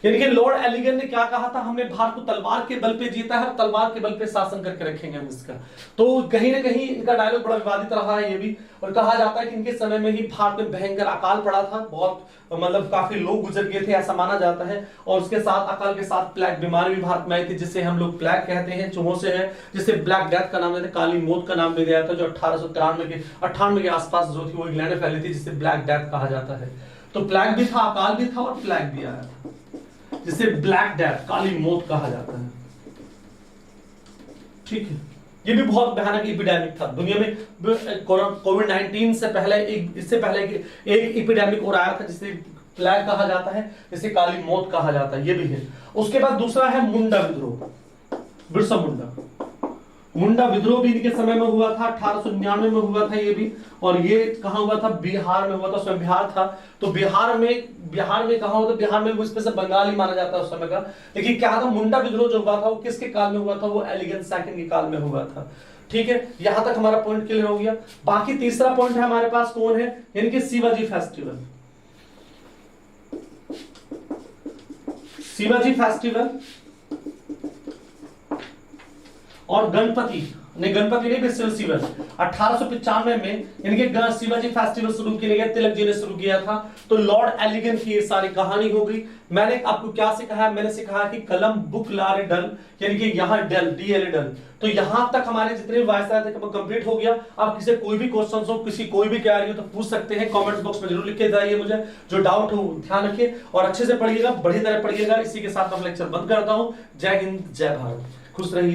Speaker 1: यानी कि लॉर्ड एलिगन ने क्या कहा था, हमने भारत को तलवार के बल पे जीता है और तलवार के बल पे शासन करके रखेंगे हम इसका। तो कहीं ना कहीं इनका डायलॉग बड़ा विवादित रहा है ये भी, और कहा जाता है कि इनके समय में ही भारत में भयंकर अकाल पड़ा था, बहुत मतलब काफी लोग गुजर गए थे ऐसा माना जाता है। और उसके साथ अकाल के साथ प्लेग बीमारी भी भारत में आई थी, जिसे हम लोग प्लेग कहते हैं, चूहों से है, जिसे ब्लैक डेथ का नाम देते हैं, काली मौत का नाम भी दिया था, जो 1898 के आसपास जो थी वो इंग्लैंड में फैली थी, जिसे ब्लैक डेथ कहा जाता है। तो प्लेग भी था, अकाल भी था और प्लेग भी आया था, जिसे ब्लैक डेथ, काली मौत कहा जाता है। ठीक है, ये भी बहुत भयानक एपिडेमिक था दुनिया में। कोविड-19 से पहले इससे पहले एक एपिडेमिक और आया था जिसे प्लेग कहा जाता है, जिसे काली मौत कहा जाता है, ये भी है। उसके बाद दूसरा है मुंडा विद्रोह, बिरसा मुंडा। मुंडा विद्रोह भी इनके समय में हुआ था, 1899 में हुआ था ये भी। और ये कहां हुआ था, बिहार में हुआ था, उसमें बिहार था। तो बिहार में कहां हुआ था, बिहार में उसमें से बंगाली माना जाता है उस समय का। लेकिन क्या था, मुंडा विद्रोह जो हुआ था वो किसके काल में हुआ था, वो एलिगन सेकंड के काल में हुआ था। ठीक है, यहां तक हमारा पॉइंट क्लियर हो गया। बाकी तीसरा पॉइंट है हमारे पास, कौन है, यानी कि शिवाजी फेस्टिवल। शिवाजी फेस्टिवल और गणपति फेस्टिवल 1895 में, यानी कि शिवाजी फेस्टिवल शुरू किया गया, तिलक जी ने शुरू किया था। तो लॉर्ड एलिगन की ये सारी कहानी हो गई। मैंने आपको क्या सिखाया, मैंने सिखाया कि कलम बुक लारे डल, यानी कि यहां डल, डीएल डल। तो यहां तक हमारे जितने वायस थे कंप्लीट हो गया। अब किसी कोई भी क्वेश्चन हो, किसी कोई भी क्या हो तो पूछ सकते हैं, कमेंट बॉक्स में जरूर लिख के जाइए मुझे, जो डाउट हो ध्यान रखिए और अच्छे से पढ़िएगा, बढ़िया तरह पढ़िएगा। इसी के साथ मैं लेक्चर बंद करता हूं। जय हिंद, जय भारत, खुश रहिए।